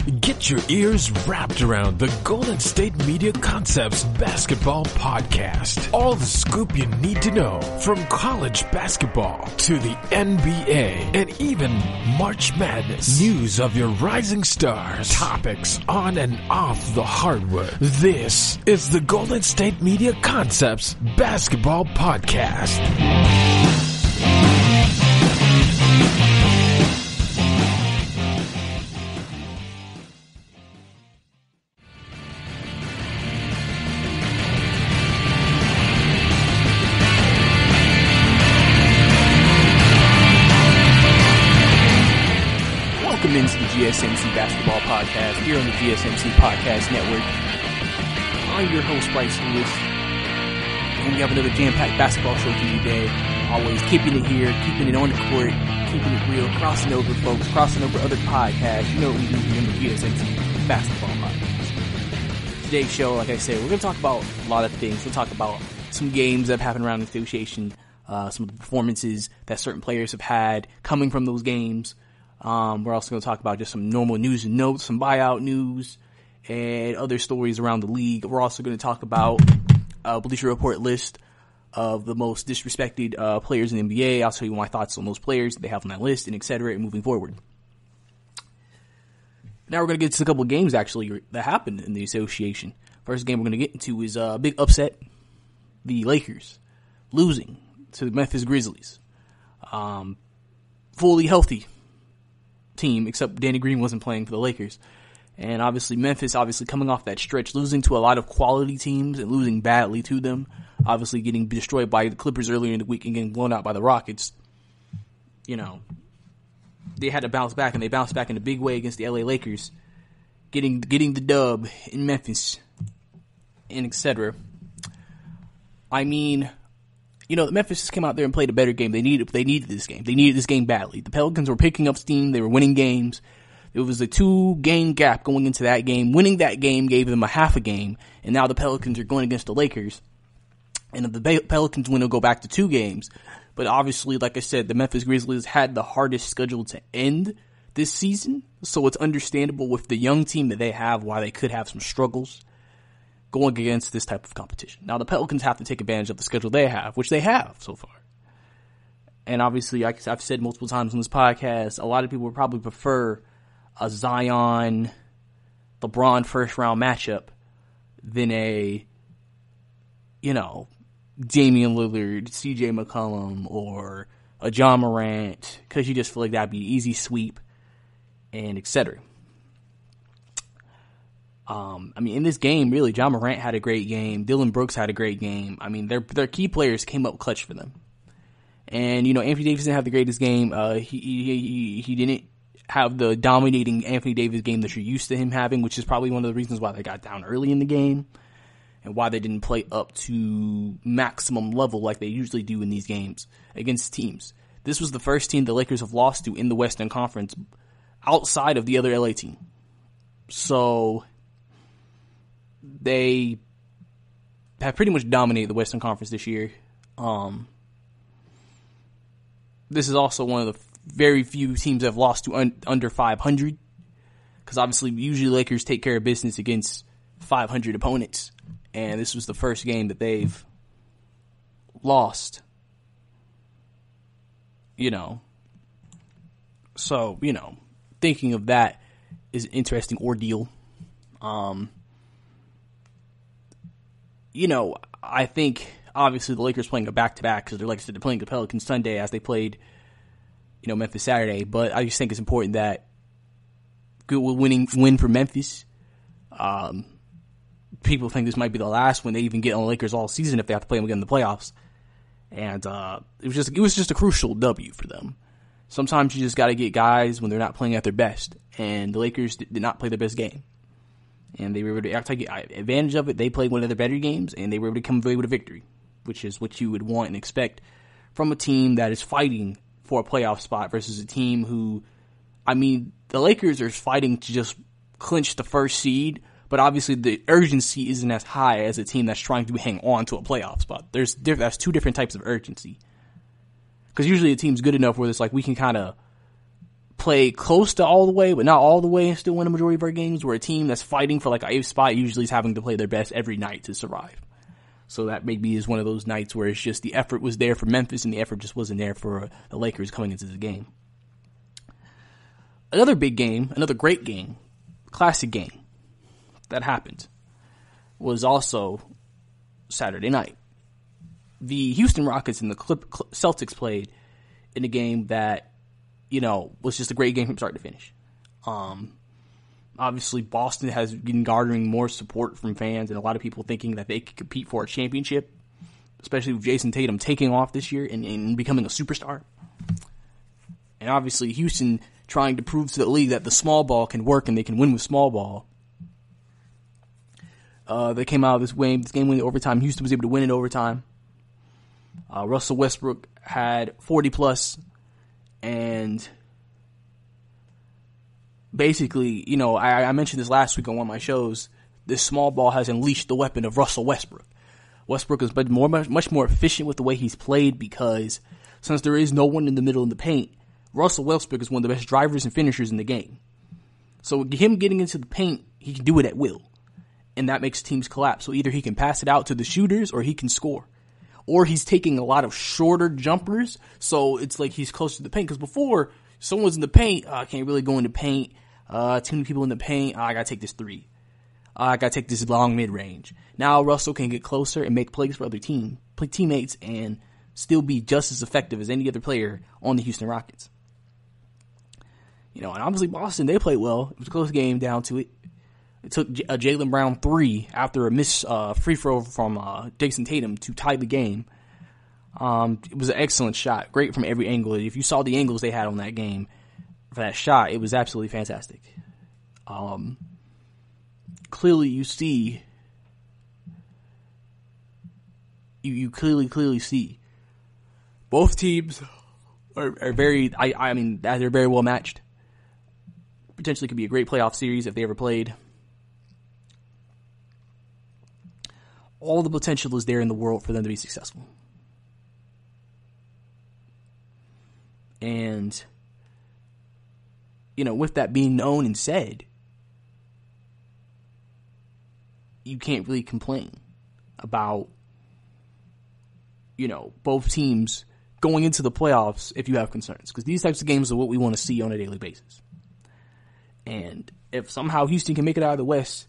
Get your ears wrapped around the Golden State Media Concepts Basketball Podcast. All the scoop you need to know from college basketball to the NBA and even March Madness. News of your rising stars. Topics on and off the hardwood. This is the Golden State Media Concepts Basketball Podcast. Welcome into the GSMC Basketball Podcast here on the GSMC Podcast Network. I'm your host, Brice, and we have another jam-packed basketball show for you today. Always keeping it here, keeping it on the court, keeping it real, crossing over folks, crossing over other podcasts. You know what we do here on the GSMC Basketball Podcast. Today's show, like I said, we're going to talk about a lot of things. We'll talk about some games that have happened around the association, some of the performances that certain players have had coming from those games. We're also going to talk about just some normal news and notes, some buyout news, and other stories around the league. We're also going to talk about a Bleacher Report list of the most disrespected players in the NBA. I'll tell you my thoughts on those players that they have on that list, and et cetera, and moving forward. Now we're going to get to a couple of games, actually, that happened in the association. First game we're going to get into is a big upset. The Lakers losing to the Memphis Grizzlies. Fully healthy team, except Danny Green wasn't playing for the Lakers. And obviously Memphis coming off that stretch, losing to a lot of quality teams and losing badly to them. Obviously getting destroyed by the Clippers earlier in the week and getting blown out by the Rockets. You know, they had to bounce back, and they bounced back in a big way against the LA Lakers, getting the dub in Memphis, and etc. I mean, you know, Memphis just came out there and played a better game. They needed this game. They needed this game badly. The Pelicans were picking up steam. They were winning games. It was a 2-game gap going into that game. Winning that game gave them a half a game, and now the Pelicans are going against the Lakers. And if the Pelicans win, they'll go back to 2 games. But obviously, like I said, the Memphis Grizzlies had the hardest schedule to end this season, so it's understandable with the young team that they have why they could have some struggles going against this type of competition. Now, the Pelicans have to take advantage of the schedule they have, which they have so far. And obviously, like I've said multiple times on this podcast, a lot of people would probably prefer a Zion, LeBron first-round matchup than a, you know, Damian Lillard, CJ McCollum, or a John Morant, because you just feel like that'd be an easy sweep, and etc. I mean, in this game, really, John Morant had a great game. Dillon Brooks had a great game. I mean, their key players came up clutch for them. And, you know, Anthony Davis didn't have the greatest game. He didn't have the dominating Anthony Davis game that you're used to him having, which is probably one of the reasons why they got down early in the game and why they didn't play up to maximum level like they usually do in these games against teams. This was the first team the Lakers have lost to in the Western Conference outside of the other LA team. So they have pretty much dominated the Western Conference this year. This is also one of the very few teams that have lost to under 500. Because obviously, usually Lakers take care of business against 500 opponents. And this was the first game that they've lost. You know. So, you know, thinking of that is an interesting ordeal. You know, I think, obviously, the Lakers playing a back-to-back because like I said, they're playing the Pelicans Sunday as they played, you know, Memphis Saturday. But I just think it's important that good win for Memphis. People think this might be the last one they even get on the Lakers all season if they have to play them again in the playoffs. And it was just a crucial W for them. Sometimes you just got to get guys when they're not playing at their best. And the Lakers did not play their best game. And they were able to take advantage of it. They played one of their better games, and they were able to come away with a victory, which is what you would want and expect from a team that is fighting for a playoff spot versus a team who, I mean, the Lakers are fighting to just clinch the first seed, but obviously the urgency isn't as high as a team that's trying to hang on to a playoff spot. That's 2 different types of urgency. Because usually a team's good enough where it's like we can kind of play close to all the way, but not all the way, and still win a majority of our games, where a team that's fighting for like an 8th spot usually is having to play their best every night to survive. So that maybe is one of those nights where it's just the effort was there for Memphis and the effort just wasn't there for the Lakers coming into the game. Another big game, another great game, classic game that happened was also Saturday night. The Houston Rockets and the Celtics played in a game that, was just a great game from start to finish. Obviously, Boston has been garnering more support from fans and a lot of people thinking that they could compete for a championship, especially with Jason Tatum taking off this year and becoming a superstar. And obviously, Houston trying to prove to the league that the small ball can work and they can win with small ball. They came out of this game winning overtime. Houston was able to win in overtime. Russell Westbrook had 40 plus, and basically, I mentioned this last week on one of my shows. This small ball has unleashed the weapon of Russell Westbrook. Westbrook has been much more efficient with the way he's played because since there is no one in the middle of the paint, Russell Westbrook is one of the best drivers and finishers in the game. So him getting into the paint, he can do it at will. And that makes teams collapse. So either he can pass it out to the shooters or he can score. Or he's taking a lot of shorter jumpers. So it's like he's close to the paint. Because before, someone's in the paint, I can't really go in the paint. Too many people in the paint. I gotta take this three. I gotta take this long mid-range. Now Russell can get closer and make plays for other teammates and still be just as effective as any other player on the Houston Rockets. And obviously Boston, they played well. It was a close game down to it. It took a Jaylen Brown 3 after a missed free throw from Jason Tatum to tie the game. It was an excellent shot. Great from every angle. If you saw the angles they had on that game for that shot, it was absolutely fantastic. Clearly you see, you clearly see both teams are very, they're very well matched. Potentially could be a great playoff series if they ever played. All the potential is there in the world for them to be successful. And, with that being known and said, you can't really complain about, both teams going into the playoffs if you have concerns. Because these types of games are what we want to see on a daily basis. And if somehow Houston can make it out of the West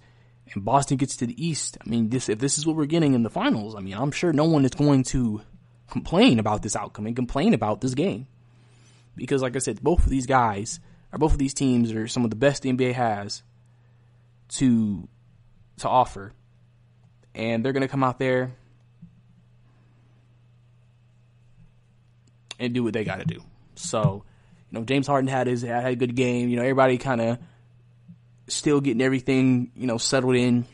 and Boston gets to the East, if this is what we're getting in the finals, I'm sure no one is going to complain about this outcome and complain about this game. Because like I said, both of these teams are some of the best the NBA has to offer. And they're going to come out there and do what they got to do. So, James Harden had a good game. Everybody kind of still getting everything, settled in.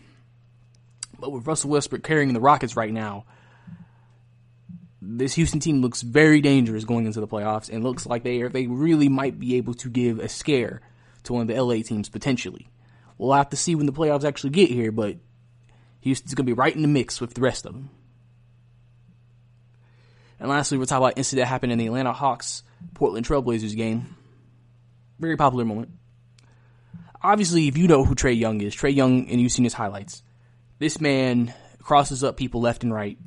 But with Russell Westbrook carrying the Rockets right now, this Houston team looks very dangerous going into the playoffs and looks like they really might be able to give a scare to one of the LA teams potentially. We'll have to see when the playoffs actually get here, but Houston's going to be right in the mix with the rest of them. And lastly, we'll talk about an incident that happened in the Atlanta Hawks Portland Trailblazers game. Very popular moment. Obviously, if you know who Trae Young is, Trae Young, and you've seen his highlights, this man crosses up people left and right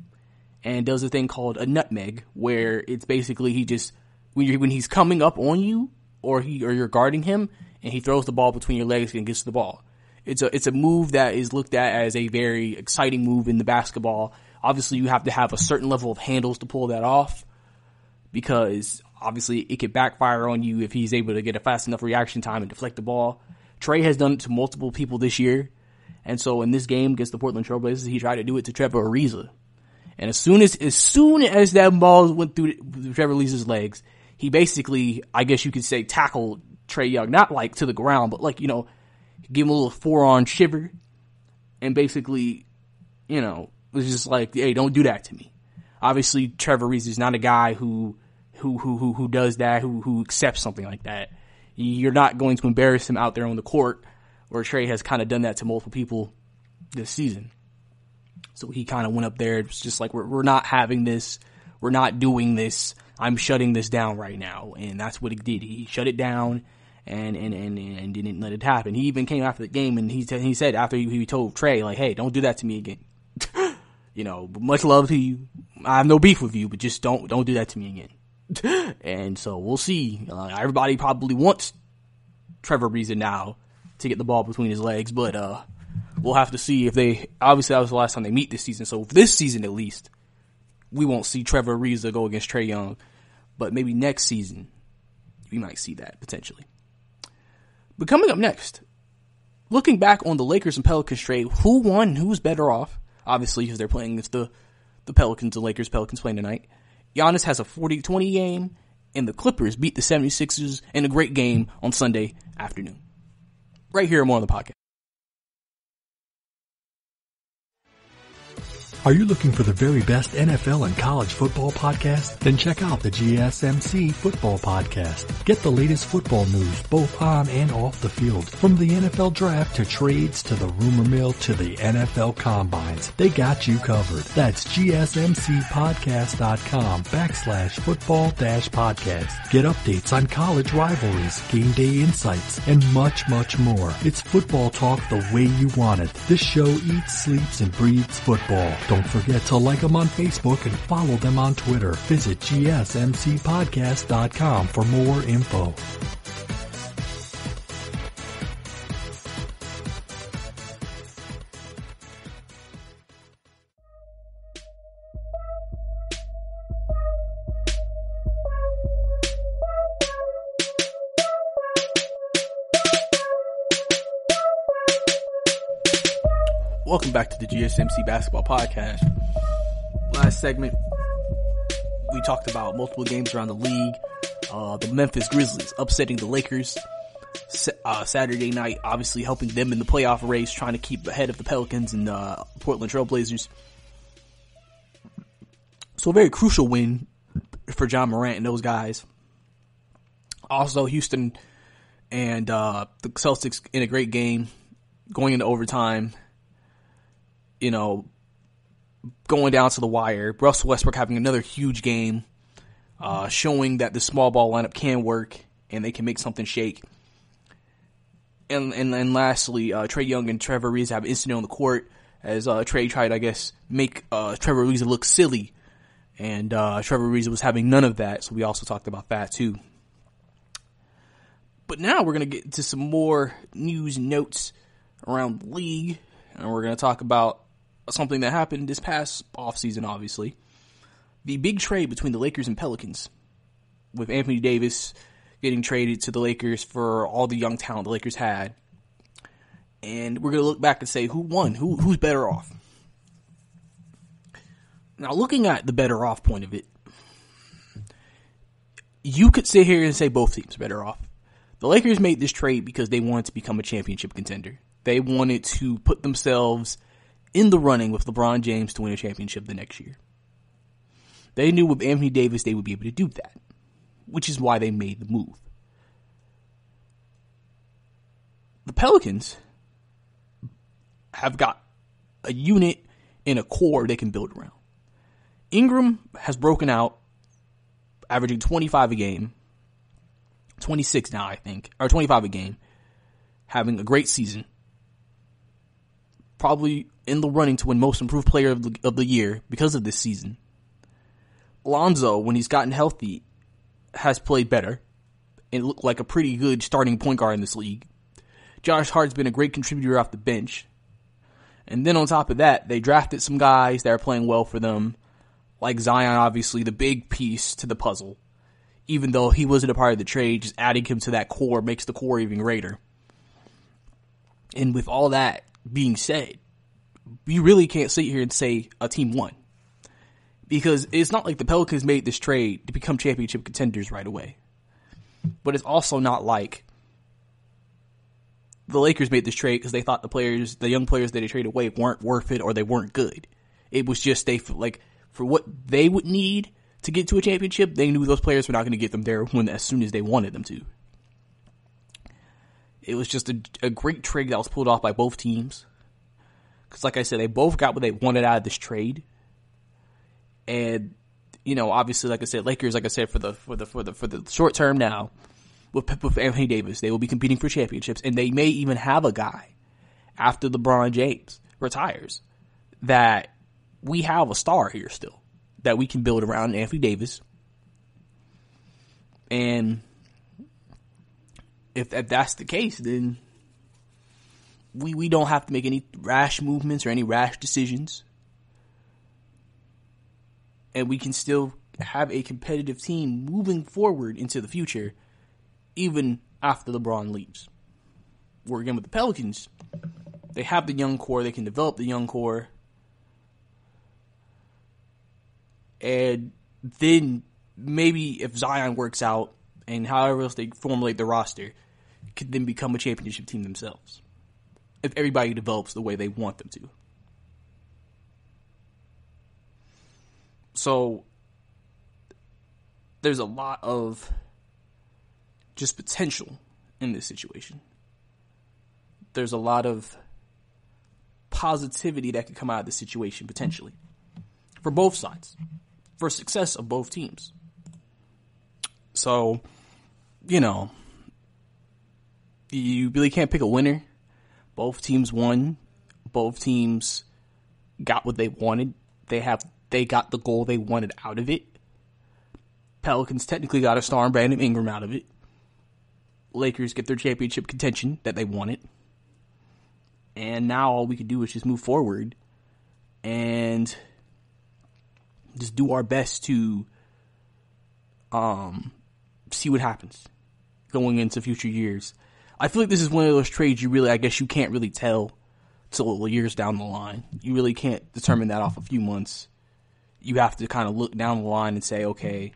and does a thing called a nutmeg, where it's basically he just, when he's coming up on you or you're guarding him and he throws the ball between your legs and gets to the ball. It's a move that is looked at as a very exciting move in the basketball. Obviously, you have to have a certain level of handles to pull that off, because obviously it could backfire on you if he's able to get a fast enough reaction time and deflect the ball. Trae has done it to multiple people this year, and so in this game against the Portland Trailblazers, he tried to do it to Trevor Ariza. And as soon as that ball went through Trevor Ariza's legs, he basically, I guess you could say, tackled Trae Young, not like to the ground, but like, give him a little forearm shiver, and basically, was just like, hey, don't do that to me. Obviously, Trevor Ariza is not a guy who does that, who accepts something like that. You're not going to embarrass him out there on the court, where Trae has kind of done that to multiple people this season. So he kind of went up there. It's just like, we're not having this. We're not doing this. I'm shutting this down right now. And that's what he did. He shut it down. and didn't let it happen. He even came after the game and he said after he told Trae, like, hey, don't do that to me again. Much love to you. I have no beef with you, but just don't do that to me again. And so we'll see. Everybody probably wants Trevor Ariza now to get the ball between his legs, but we'll have to see if obviously that was the last time they meet this season. So this season, at least, we won't see Trevor Ariza go against Trae Young, but maybe next season we might see that potentially. But coming up next, looking back on the Lakers and Pelicans trade, who won, who's better off? Obviously, because they're playing against the Pelicans, the Lakers playing tonight. Giannis has a 40-20 game, and the Clippers beat the 76ers in a great game on Sunday afternoon. Right here, more on the podcast. Are you looking for the very best NFL and college football podcast? Then check out the GSMC Football Podcast. Get the latest football news both on and off the field. From the NFL Draft to trades to the rumor mill to the NFL Combines, they got you covered. That's GSMCpodcast.com/football-podcast. Get updates on college rivalries, game day insights, and much, much more. It's football talk the way you want it. This show eats, sleeps, and breathes football. Don't forget to like them on Facebook and follow them on Twitter. Visit GSMCpodcast.com for more info. Welcome back to the GSMC Basketball Podcast. Last segment, we talked about multiple games around the league. The Memphis Grizzlies upsetting the Lakers Saturday night, obviously helping them in the playoff race, trying to keep ahead of the Pelicans and Portland Trail Blazers. So a very crucial win for John Morant and those guys. Also, Houston and the Celtics in a great game, going into overtime. Going down to the wire. Russell Westbrook having another huge game, showing that the small ball lineup can work and they can make something shake. And lastly, Trae Young and Trevor Ariza have an incident on the court as Trae tried, I guess, make Trevor Ariza look silly. And Trevor Ariza was having none of that, so we also talked about that too. But now we're going to get into some more news and notes around the league, and we're going to talk about something that happened this past offseason, obviously. The big trade between the Lakers and Pelicans, with Anthony Davis getting traded to the Lakers for all the young talent the Lakers had. And we're going to look back and say, who won? Who's better off? Now, looking at the better off point of it, you could sit here and say both teams are better off. The Lakers made this trade because they wanted to become a championship contender. They wanted to put themselves in the running with LeBron James to win a championship the next year. They knew with Anthony Davis they would be able to do that, which is why they made the move. The Pelicans have got a unit and a core they can build around. Ingram has broken out, averaging 25 a game, 26 now I think, or 25 a game, having a great season. Probably in the running to win most improved player of the year because of this season. Lonzo, when he's gotten healthy, has played better and looked like a pretty good starting point guard in this league. Josh Hart's been a great contributor off the bench. And then on top of that, they drafted some guys that are playing well for them, like Zion, obviously the big piece to the puzzle. Even though he wasn't a part of the trade, just adding him to that core makes the core even greater. And with all that being said, we really can't sit here and say a team won. Because it's not like the Pelicans made this trade to become championship contenders right away. But it's also not like the Lakers made this trade because they thought the young players that they traded away weren't worth it or they weren't good. It was just for what they would need to get to a championship, they knew those players were not going to get them there as soon as they wanted them to. It was just a great trade that was pulled off by both teams. Because like I said, they both got what they wanted out of this trade. And, obviously, like I said, Lakers, like I said, for the short term now, with Anthony Davis. They will be competing for championships, and they may even have a guy after LeBron James retires that we have a star here still that we can build around Anthony Davis. And if that's the case, then we don't have to make any rash movements or any rash decisions. And we can still have a competitive team moving forward into the future, even after LeBron leaves. Where again with the Pelicans, they have the young core, they can develop the young core. And then maybe if Zion works out and however else they formulate the roster, could then become a championship team themselves. If everybody develops the way they want them to. So, there's a lot of just potential in this situation. There's a lot of positivity that could come out of this situation, potentially. For both sides. For success of both teams. So, you really can't pick a winner. Both teams won. Both teams got what they wanted. They got the goal they wanted out of it. Pelicans technically got a star and Brandon Ingram out of it. Lakers get their championship contention that they wanted. And now all we can do is just move forward and just do our best to see what happens going into future years. I feel like this is one of those trades you can't really tell till years down the line. You really can't determine that off a few months. You have to kind of look down the line and say, okay,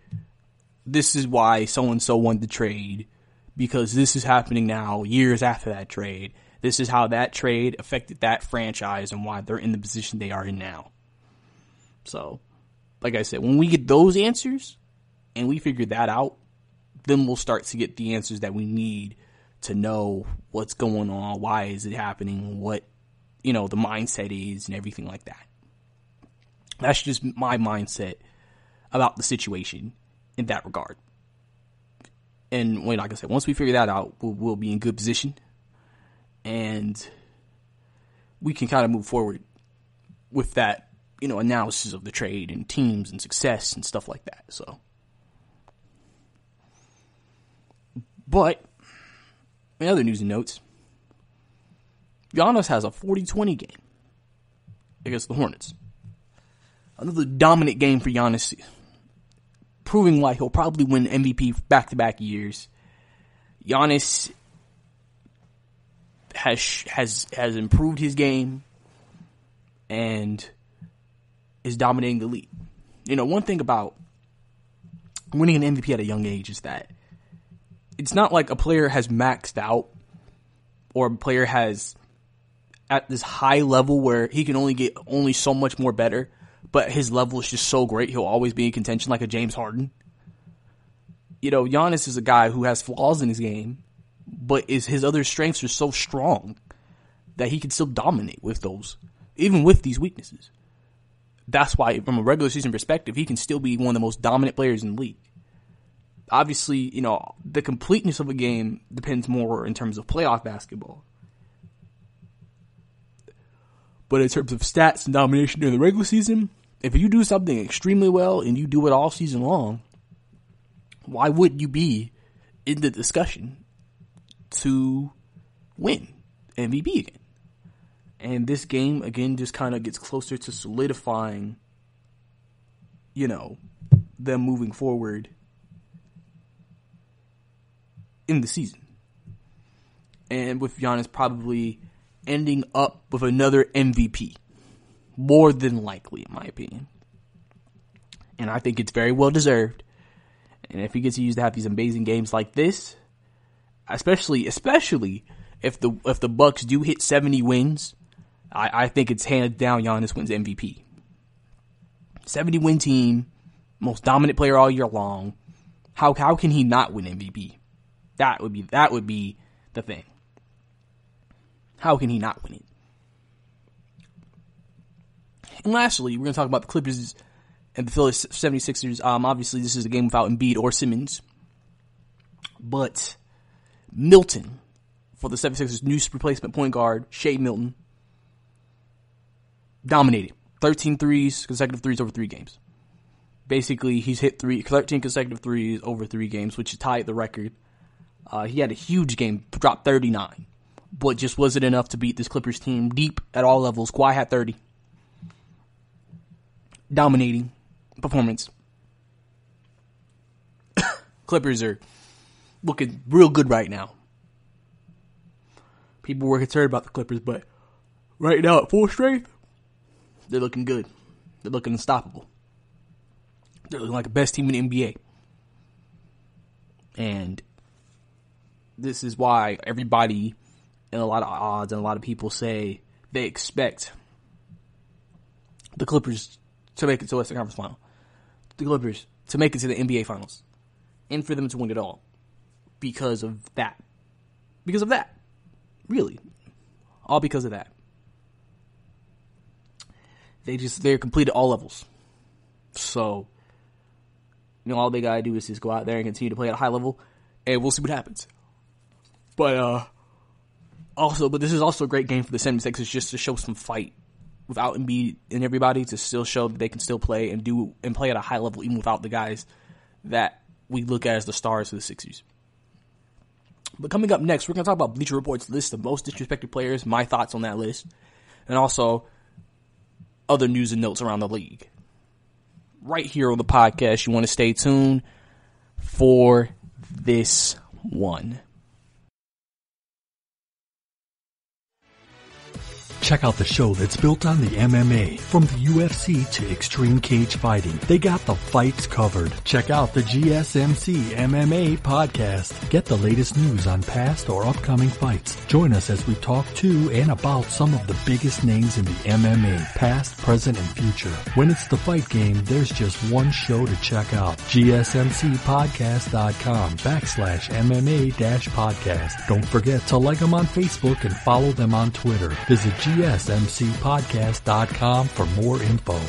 this is why so-and-so won the trade, because this is happening now years after that trade. This is how that trade affected that franchise and why they're in the position they are in now. So, like I said, when we get those answers and we figure that out, then we'll start to get the answers that we need to know what's going on, why is it happening, what, the mindset is and everything like that. That's just my mindset about the situation in that regard. And like I said, once we figure that out, we'll be in good position and we can kind of move forward with that, analysis of the trade and teams and success and stuff like that. So, but in other news and notes, Giannis has a 40-20 game against the Hornets. Another dominant game for Giannis, proving like he'll probably win MVP back-to-back years. Giannis has improved his game and is dominating the league. One thing about winning an MVP at a young age is that it's not like a player has maxed out or a player has at this high level where he can only get so much more better, but his level is just so great he'll always be in contention like a James Harden. Giannis is a guy who has flaws in his game, but his other strengths are so strong that he can still dominate with those, even with these weaknesses. That's why, from a regular season perspective, he can still be one of the most dominant players in the league. Obviously, the completeness of a game depends more in terms of playoff basketball. But in terms of stats and domination during the regular season, if you do something extremely well and you do it all season long, why wouldn't you be in the discussion to win MVP again? And this game, again, just kind of gets closer to solidifying, them moving forward in the season. And with Giannis probably ending up with another MVP. More than likely, in my opinion. And I think it's very well deserved. And if he gets used to have these amazing games like this, especially if the Bucks do hit 70 wins, I think it's hands down Giannis wins MVP. 70 win team, most dominant player all year long. How can he not win MVP? That would be the thing. How can he not win it? And lastly, we're going to talk about the Clippers and the Philadelphia 76ers. Obviously, this is a game without Embiid or Simmons. But Milton for the 76ers, new replacement point guard, Shea Milton, dominated. 13 threes, consecutive threes over 3 games. Basically, he's hit 13 consecutive threes over 3 games, which tied the record. He had a huge game, dropped 39, but just wasn't enough to beat this Clippers team deep at all levels. Kawhi had 30. Dominating performance. Clippers are looking real good right now. People were concerned about the Clippers, but right now at full strength, they're looking good. They're looking unstoppable. They're looking like the best team in the NBA. And this is why everybody and a lot of odds and a lot of people say they expect the Clippers to make it to the Western Conference Final. The Clippers to make it to the NBA Finals. And for them to win it all. Because of that. Because of that. Really. All because of that. They're complete at all levels. So, all they gotta do is just go out there and continue to play at a high level, and we'll see what happens. But this is also a great game for the 76ers just to show some fight without Embiid and everybody, to still show that they can still play and play at a high level even without the guys that we look at as the stars of the Sixers. But coming up next, we're going to talk about Bleacher Report's list of most disrespected players, my thoughts on that list, and also other news and notes around the league. Right here on the podcast, you want to stay tuned for this one. Check out the show that's built on the MMA, from the UFC to extreme cage fighting. They got the fights covered. Check out the GSMC MMA podcast. Get the latest news on past or upcoming fights. Join us as we talk to and about some of the biggest names in the MMA, past, present, and future. When it's the fight game, there's just one show to check out. GSMCpodcast.com/MMA-podcast. Don't forget to like them on Facebook and follow them on Twitter. Visit GSMCpodcast.com for more info.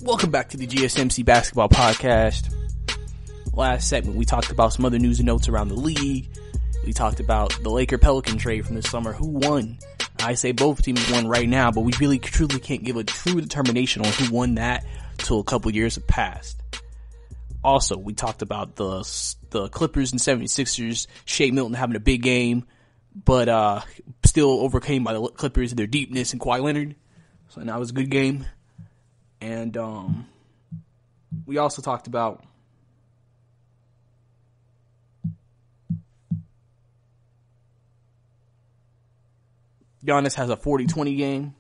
Welcome back to the GSMC Basketball Podcast. Last segment, we talked about some other news and notes around the league. We talked about the Laker-Pelican trade from this summer. Who won? I say both teams won right now, but we really truly can't give a true determination on who won that till a couple years have passed. Also, we talked about the Clippers and 76ers, Shea Milton having a big game, but still overcame by the Clippers and their deepness and Kawhi Leonard. So now it was a good game. And we also talked about Giannis has a 40-20 game.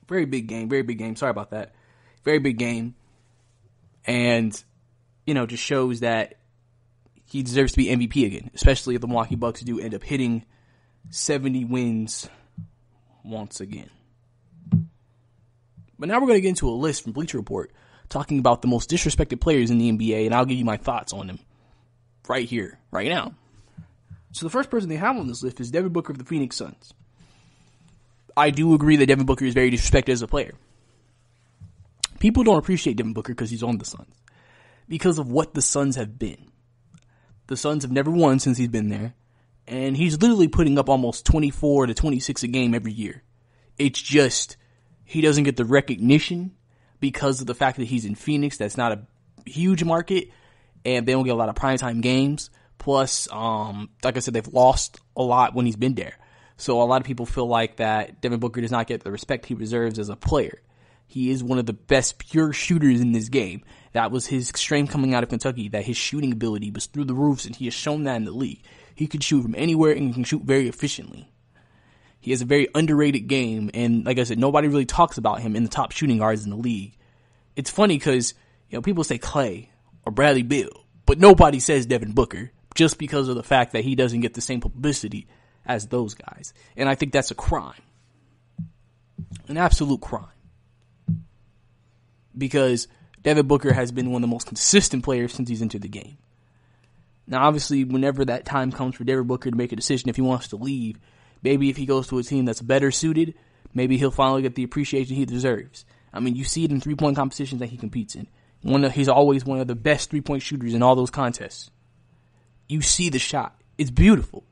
Very big game. Sorry about that. Very big game. And, just shows that he deserves to be MVP again, especially if the Milwaukee Bucks do end up hitting 70 wins once again. But now we're going to get into a list from Bleacher Report talking about the most disrespected players in the NBA, and I'll give you my thoughts on them right here, right now. So the first person they have on this list is Devin Booker of the Phoenix Suns. I do agree that Devin Booker is very disrespected as a player. People don't appreciate Devin Booker because he's on the Suns. Because of what the Suns have been. The Suns have never won since he's been there. And he's literally putting up almost 24 to 26 a game every year. It's just, he doesn't get the recognition because of the fact that he's in Phoenix. That's not a huge market. And they don't get a lot of primetime games. Plus, like I said, they've lost a lot when he's been there. So a lot of people feel like that Devin Booker does not get the respect he deserves as a player. He is one of the best pure shooters in this game. That was his strength coming out of Kentucky, that his shooting ability was through the roofs, and he has shown that in the league. He can shoot from anywhere and he can shoot very efficiently. He has a very underrated game, and like I said, nobody really talks about him in the top shooting guards in the league. It's funny because, people say Clay or Bradley Beal, but nobody says Devin Booker. Just because of the fact that he doesn't get the same publicity as those guys. And I think that's a crime. An absolute crime. because Devin Booker has been one of the most consistent players since he's entered the game. Now, obviously, whenever that time comes for Devin Booker to make a decision if he wants to leave, maybe if he goes to a team that's better suited, maybe he'll finally get the appreciation he deserves. I mean, you see it in three-point competitions that he competes in. He's always one of the best three-point shooters in all those contests. You see the shot. It's beautiful.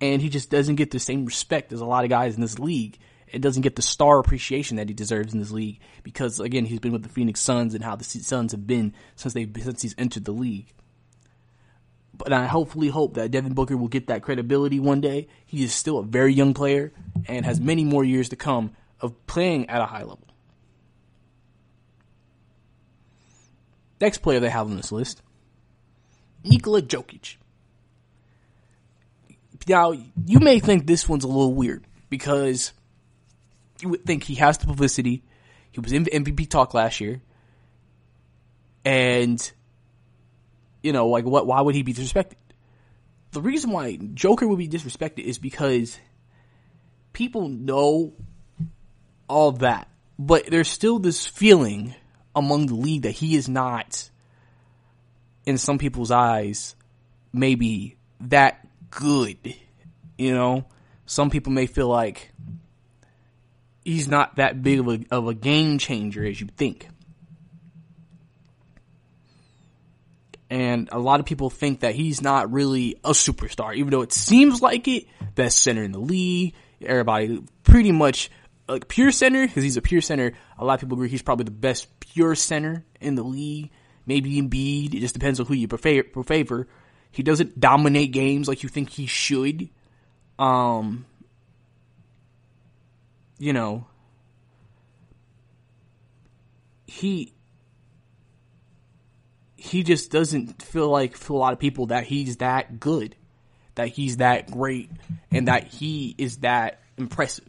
And he just doesn't get the same respect as a lot of guys in this league. It doesn't get the star appreciation that he deserves in this league because, again, he's been with the Phoenix Suns and how the Suns have been since he's entered the league. But I hopefully hope that Devin Booker will get that credibility one day. He is still a very young player and has many more years to come of playing at a high level. Next player they have on this list, Nikola Jokic. Now, you may think this one's a little weird because you would think he has the publicity. He was in MVP talk last year. And, why would he be disrespected? The reason why Joker would be disrespected is because people know all that. But there's still this feeling among the league that he is not, in some people's eyes, maybe that good. Some people may feel like he's not that big of a game changer as you think. And a lot of people think that he's not really a superstar, even though it seems like it. Best center in the league. Everybody pretty much like pure center, because he's a pure center. A lot of people agree he's probably the best pure center in the league. Maybe Embiid. It just depends on who you favor. He doesn't dominate games like you think he should. He just doesn't feel like for a lot of people that he's that good, that he's that great, and that he is that impressive.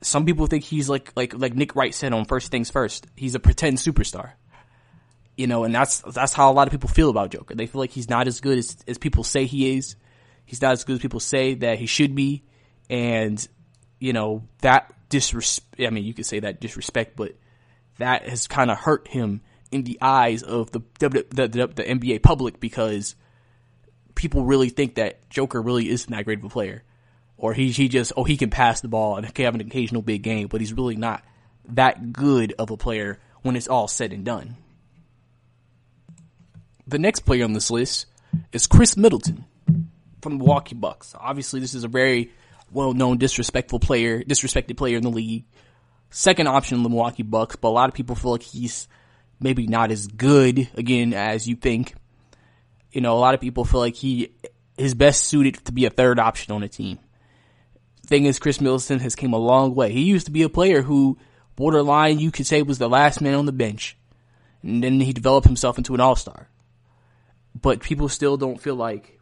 Some people think he's like Nick Wright said on First Things First. He's a pretend superstar. And that's how a lot of people feel about Joker. They feel like he's not as good as people say he is. He's not as good as people say that he should be. And, that disrespect, you could say that disrespect, but that has kind of hurt him in the eyes of the NBA public because people really think that Joker really isn't that great of a player. Or he can pass the ball and have an occasional big game, but he's really not that good of a player when it's all said and done. The next player on this list is Chris Middleton from the Milwaukee Bucks. Obviously, this is a very well-known, disrespected player in the league. Second option in the Milwaukee Bucks, but a lot of people feel like he's maybe not as good, again, as you think. A lot of people feel like he is best suited to be a third option on a team. Thing is, Chris Middleton has came a long way. He used to be a player who, borderline, you could say was the last man on the bench. And then he developed himself into an all-star. But people still don't feel like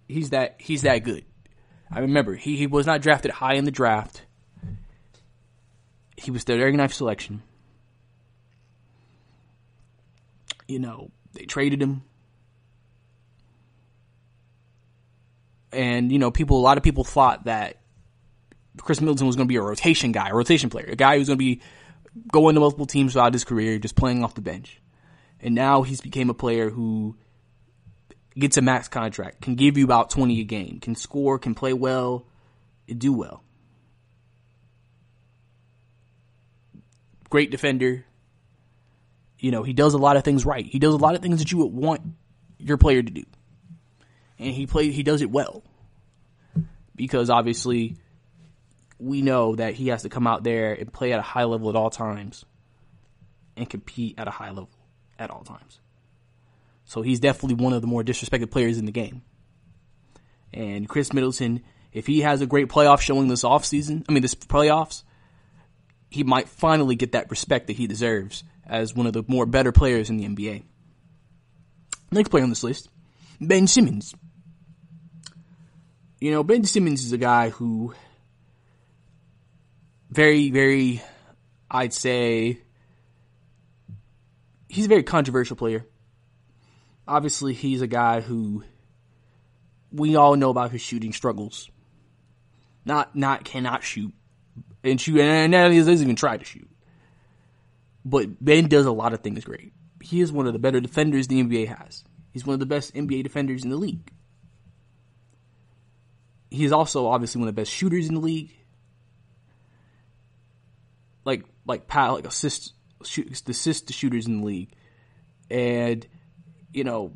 he's that good. I remember, he was not drafted high in the draft. He was the 39th selection. They traded him. And, a lot of people thought that Chris Middleton was going to be a rotation guy, a rotation player, a guy who's going to be going to multiple teams throughout his career, just playing off the bench. And now he's became a player who gets a max contract, can give you about 20 a game, can score, can play well, and do well. Great defender. He does a lot of things right. He does a lot of things that you would want your player to do. And he does it well. Because obviously, we know that he has to come out there and play at a high level at all times. And compete at a high level at all times. So he's definitely one of the more disrespected players in the game. And Chris Middleton, if he has a great playoff showing this playoffs, he might finally get that respect that he deserves as one of the more better players in the NBA. Next player on this list, Ben Simmons. Ben Simmons is a guy who very, very, I'd say, he's a very controversial player. Obviously, he's a guy who we all know about his shooting struggles. Not cannot shoot and shoot, and now he doesn't even try to shoot. But Ben does a lot of things great. He is one of the better defenders the NBA has. He's one of the best NBA defenders in the league. He is also obviously one of the best shooters in the league. Assist to shooters in the league. And, you know,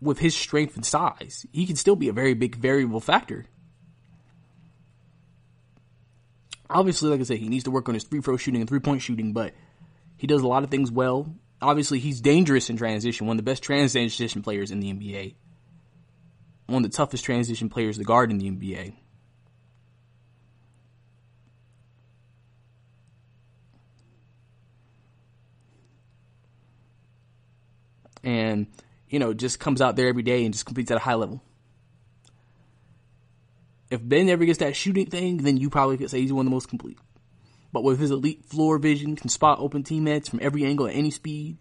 with his strength and size, he can still be a very big variable factor. Obviously, like I said, he needs to work on his free throw shooting and three-point shooting, but he does a lot of things well. Obviously, he's dangerous in transition, one of the best transition players in the NBA. One of the toughest transition players to guard in the NBA. And, you know, just comes out there every day and just competes at a high level. If Ben ever gets that shooting thing, then you probably could say he's one of the most complete. But with his elite floor vision, can spot open teammates from every angle at any speed,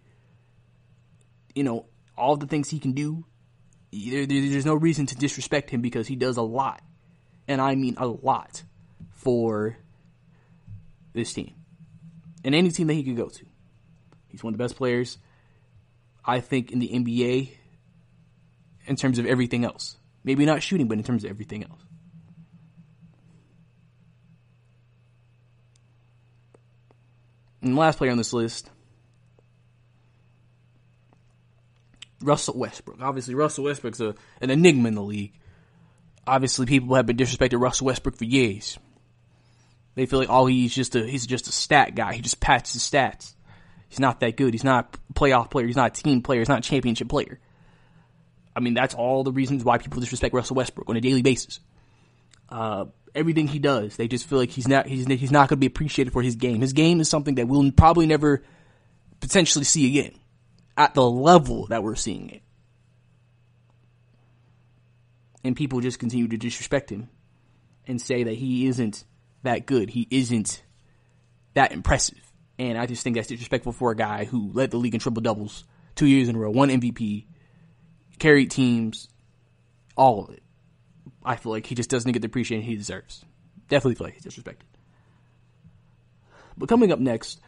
you know, all the things he can do, there's no reason to disrespect him because he does a lot. And I mean a lot for this team. And any team that he could go to. He's one of the best players, I think, in the NBA in terms of everything else. Maybe not shooting, but in terms of everything else. And the last player on this list, Russell Westbrook. Obviously, Russell Westbrook's an enigma in the league. Obviously, people have been disrespecting Russell Westbrook for years. They feel like, he's just a stat guy. He just pads his stats. He's not that good. He's not a playoff player. He's not a team player. He's not a championship player. I mean, that's all the reasons why people disrespect Russell Westbrook on a daily basis. Everything he does, they just feel like he's not going to be appreciated for his game. His game is something that we'll probably never potentially see again at the level that we're seeing it. And people just continue to disrespect him and say that he isn't that good. He isn't that impressive. And I just think that's disrespectful for a guy who led the league in triple doubles 2 years in a row, won MVP, carried teams, all of it. I feel like he just doesn't get the appreciation he deserves. Definitely feel like he's disrespected. But coming up next,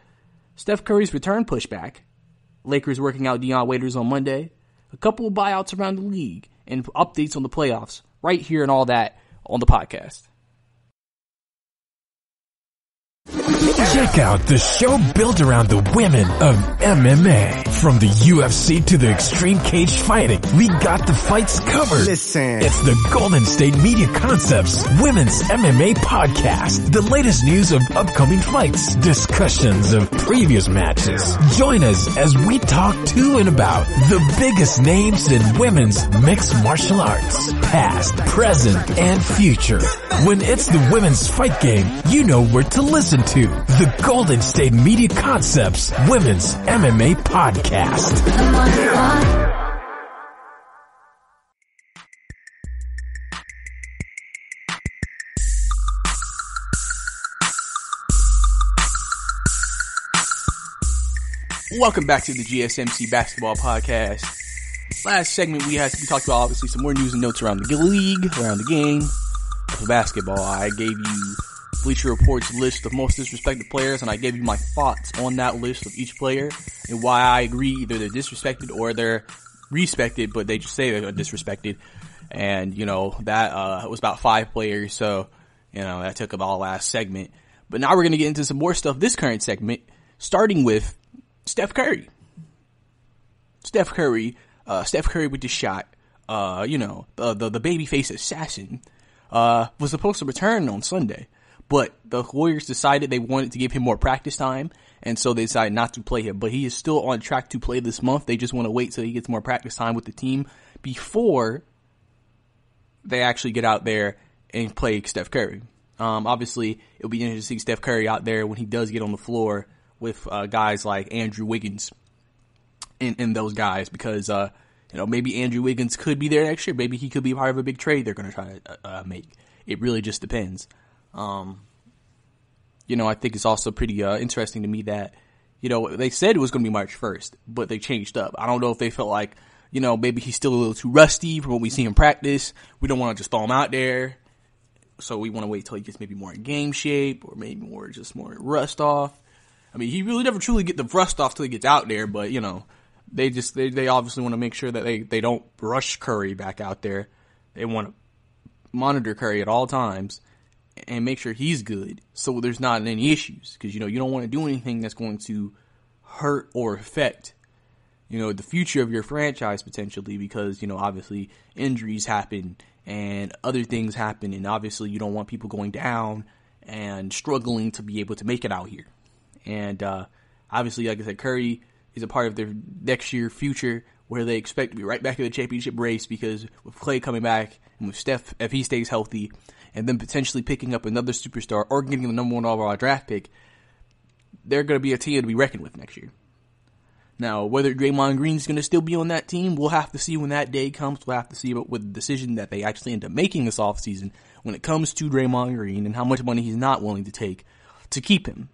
Steph Curry's return pushback, Lakers working out Dion Waiters on Monday, a couple of buyouts around the league, and updates on the playoffs right here and all that on the podcast. Check out the show built around the women of MMA. From the UFC to the extreme cage fighting, we got the fights covered. Listen. It's the Golden State Media Concepts Women's MMA Podcast. The latest news of upcoming fights, discussions of previous matches. Join us as we talk to and about the biggest names in women's mixed martial arts. Past, present, and future. When it's the women's fight game, you know where to listen to. The Golden State Media Concepts Women's MMA Podcast. Welcome back to the GSMC Basketball Podcast. Last segment we talked about obviously some more news and notes around the league, around the game of basketball. I gave you Bleacher Report's list of most disrespected players, and I gave you my thoughts on that list of each player and why I agree either they're disrespected or they're respected, but they just say they're disrespected. And, you know, that was about 5 players, so, you know, that took up all last segment. But now we're going to get into some more stuff this current segment, starting with Steph Curry. Steph Curry with the shot, the babyface assassin, was supposed to return on Sunday. But the Warriors decided they wanted to give him more practice time, and so they decided not to play him. But he is still on track to play this month. They just want to wait till he gets more practice time with the team before they actually get out there and play Steph Curry. Obviously, it'll be interesting to see Steph Curry out there when he does get on the floor with guys like Andrew Wiggins and those guys, because maybe Andrew Wiggins could be there next year. Maybe he could be part of a big trade they're going to try to make. It really just depends. I think it's also pretty interesting to me that, they said it was going to be March 1st, but they changed up. I don't know if they felt like, maybe he's still a little too rusty from what we see in practice. We don't want to just throw him out there. So we want to wait till he gets maybe more in game shape or maybe more rust off. I mean, he really never truly get the rust off till he gets out there, but, they obviously want to make sure that they don't rush Curry back out there. They want to monitor Curry at all times and make sure he's good so there's not any issues. Because, you don't want to do anything that's going to hurt or affect, the future of your franchise potentially because, obviously injuries happen and other things happen. And obviously you don't want people going down and struggling to be able to make it out here. And obviously, like I said, Curry is a part of their next year future where they expect to be right back in the championship race because with Klay coming back and with Steph, if he stays healthy, and then potentially picking up another superstar or getting the number 1 overall draft pick, they're going to be a team to be reckoned with next year. Now, whether Draymond Green's going to still be on that team, we'll have to see when that day comes. We'll have to see with the decision that they actually end up making this offseason when it comes to Draymond Green and how much money he's not willing to take to keep him.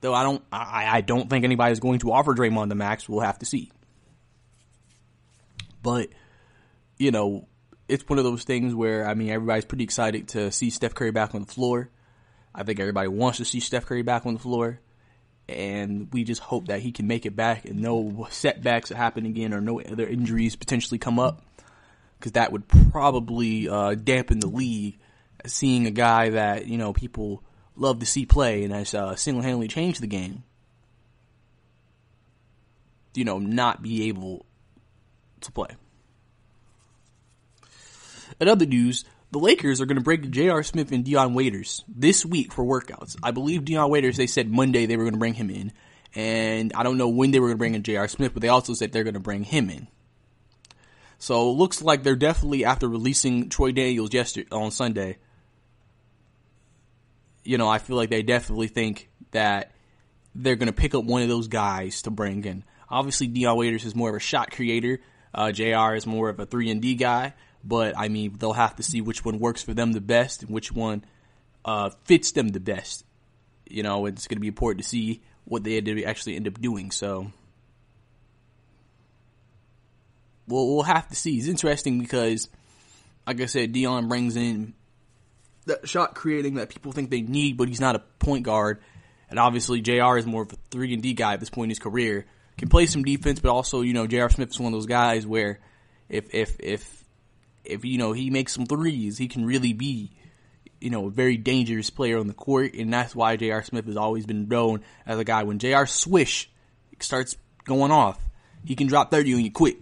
Though I don't think anybody's going to offer Draymond the max. We'll have to see. But, it's one of those things where, everybody's pretty excited to see Steph Curry back on the floor. I think everybody wants to see Steph Curry back on the floor. And we just hope that he can make it back and no setbacks happen again or no other injuries potentially come up. Because that would probably dampen the league, seeing a guy that, people love to see play and has single-handedly changed the game, not be able to play. In other news, the Lakers are going to break J.R. Smith and Dion Waiters this week for workouts. I believe Dion Waiters, they said Monday they were going to bring him in, and I don't know when they were going to bring in J.R. Smith, but they also said they're going to bring him in. So it looks like they're definitely, after releasing Troy Daniels on Sunday, I feel like they definitely think that they're going to pick up one of those guys to bring in. Obviously, Dion Waiters is more of a shot creator. JR is more of a 3-and-D guy. But, they'll have to see which one works for them the best and which one fits them the best. It's going to be important to see what they actually end up doing. So, we'll have to see. It's interesting because, like I said, Dion brings in that shot creating that people think they need, but he's not a point guard. And obviously, JR is more of a 3-and-D guy at this point in his career. Can play some defense, but also, J.R. Smith is one of those guys where if he makes some threes, he can really be, a very dangerous player on the court. And that's why J.R. Smith has always been known as a guy. When J.R. swish starts going off, he can drop 30 on you quick.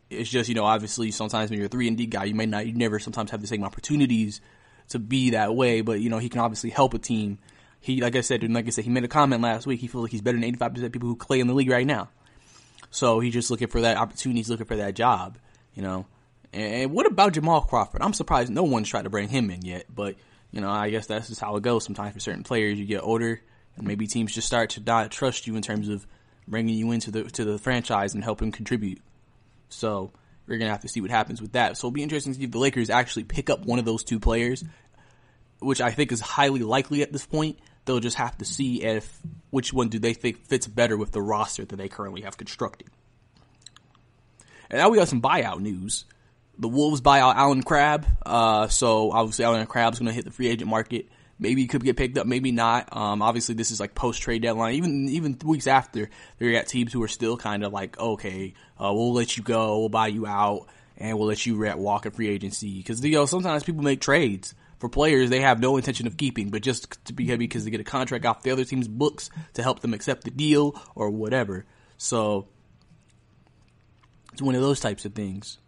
It's just, obviously sometimes when you're a 3-and-D guy, you never sometimes have the same opportunities to be that way. But, he can obviously help a team. Like I said, he made a comment last week. He feels like he's better than 85% of people who play in the league right now. So he's just looking for that opportunity. He's looking for that job, And what about Jamal Crawford? I'm surprised no one's tried to bring him in yet. But, I guess that's just how it goes sometimes for certain players. You get older, and maybe teams just start to not trust you in terms of bringing you into the franchise and helping contribute. So we're going to have to see what happens with that. So it'll be interesting to see if the Lakers actually pick up one of those two players, which I think is highly likely at this point. They'll just have to see which one do they think fits better with the roster that they currently have constructed. And now we got some buyout news. The Wolves buy out Allen Crabbe. So obviously Allen Crabbe's going to hit the free agent market. Maybe he could get picked up, maybe not. Obviously this is like post-trade deadline. Even weeks after, there got teams who are still kind of like, okay, we'll let you go, we'll buy you out, and we'll let you walk in free agency. Because, sometimes people make trades for players they have no intention of keeping, but just to be because they get a contract off the other team's books to help them accept the deal or whatever. So it's one of those types of things.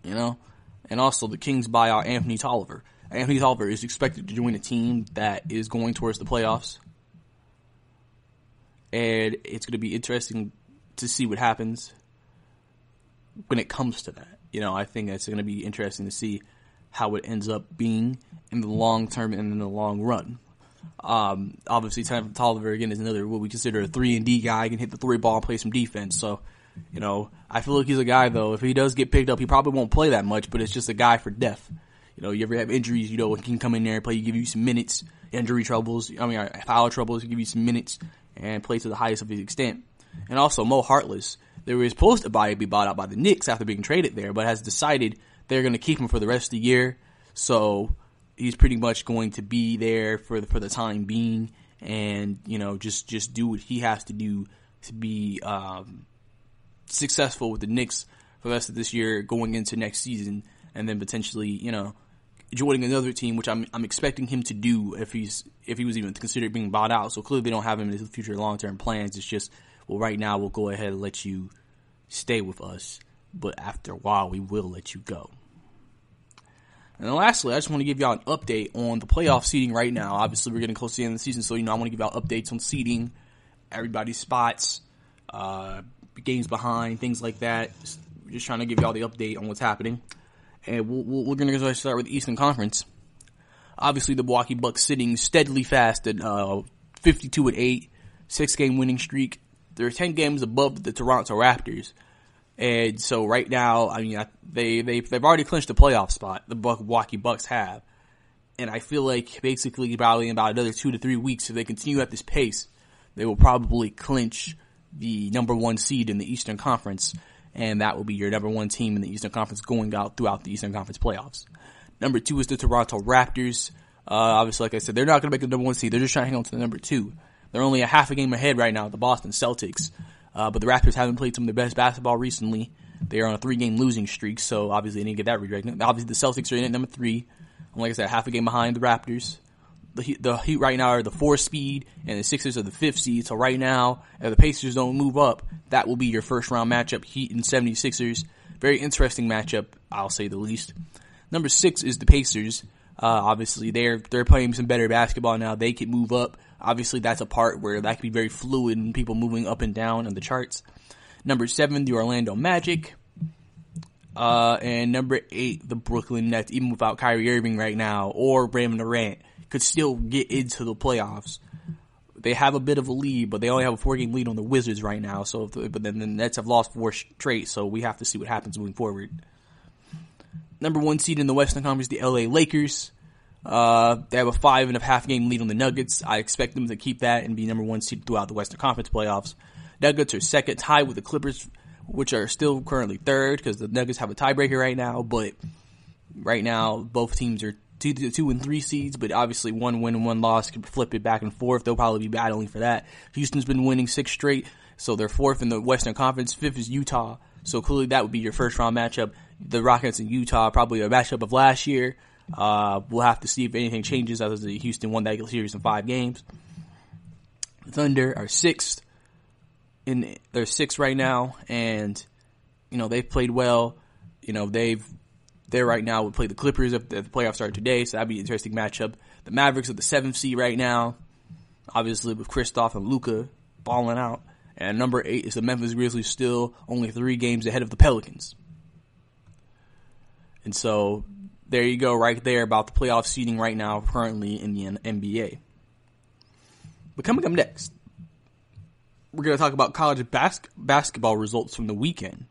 And also the Kings buy out Anthony Tolliver. Anthony Tolliver is expected to join a team that is going towards the playoffs. And it's going to be interesting to see what happens when it comes to that. I think it's going to be interesting to see how it ends up being in the long term and in the long run. Obviously, Tolliver, again, is another what we consider a 3-and-D guy. He can hit the three ball and play some defense. So, I feel like he's a guy, though, if he does get picked up, he probably won't play that much, but it's just a guy for depth. You ever have injuries, he can come in there and play, give you some minutes, foul troubles, give you some minutes, and play to the highest of his extent. And also, Mo Harkless, they were supposed to be bought out by the Knicks after being traded there, but has decided they're going to keep him for the rest of the year. So he's pretty much going to be there for the time being, and just do what he has to do to be successful with the Knicks for the rest of this year, going into next season, and then potentially joining another team, which I'm expecting him to do if he was even considered being bought out. So clearly they don't have him in his future long-term plans. It's just, well, right now we'll go ahead and let you stay with us, but after a while we will let you go. And then lastly, I just want to give y'all an update on the playoff seeding right now. Obviously we're getting close to the end of the season, so I want to give y'all updates on seeding, everybody's spots, games behind, things like that. Just trying to give y'all the update on what's happening. And we're going to start with the Eastern Conference. Obviously, the Milwaukee Bucks sitting steadily fast at 52-8, 6-game winning streak. They're 10 games above the Toronto Raptors. And so right now, they've already clinched the playoff spot. The Milwaukee Bucks have. And I feel like basically probably in about another 2 to 3 weeks, if they continue at this pace, they will probably clinch the number 1 seed in the Eastern Conference. And that will be your number 1 team in the Eastern Conference going out throughout the Eastern Conference playoffs. Number 2 is the Toronto Raptors. Obviously, like I said, they're not going to make the number 1 seed. They're just trying to hang on to the number 2. They're only a half a game ahead right now of the Boston Celtics. But the Raptors haven't played some of their best basketball recently. They are on a 3-game losing streak, so obviously they didn't get that redirected. Obviously, the Celtics are in at number 3. And like I said, half a game behind the Raptors. The Heat right now are the 4th seed, and the Sixers are the 5th seed. So right now, if the Pacers don't move up, that will be your first round matchup, Heat and 76ers. Very interesting matchup, I'll say the least. Number 6 is the Pacers. Obviously, they're playing some better basketball now. They can move up. Obviously, that's a part where that can be very fluid and people moving up and down on the charts. Number 7, the Orlando Magic. And number 8, the Brooklyn Nets. Even without Kyrie Irving right now or Brandon Durant, could still get into the playoffs. They have a bit of a lead, but they only have a 4-game lead on the Wizards right now. But then the Nets have lost 4 straight, so we have to see what happens moving forward. Number 1 seed in the Western Conference, the LA Lakers. They have a 5.5 game lead on the Nuggets. I expect them to keep that and be number 1 seed throughout the Western Conference playoffs. Nuggets are second, tied with the Clippers, which are still currently 3rd because the Nuggets have a tiebreaker right now. But right now, both teams are 2 and 3 seeds, but obviously 1 win and 1 loss can flip it back and forth. They'll probably be battling for that. Houston's been winning 6 straight, so they're 4th in the Western Conference. 5th is Utah, so clearly that would be your first round matchup. The Rockets and Utah, probably a matchup of last year. We'll have to see if anything changes as Houston won that series in 5 games. The Thunder are 6th. They're 6th right now, and they've played well. They're right now would play the Clippers if the playoffs start today, so that'd be an interesting matchup. The Mavericks are the 7th seed right now, obviously with Kristaps and Luka balling out. And number 8 is the Memphis Grizzlies, still only 3 games ahead of the Pelicans. And so there you go right there about the playoff seeding right now currently in the NBA. But coming up next, we're going to talk about college basketball results from the weekend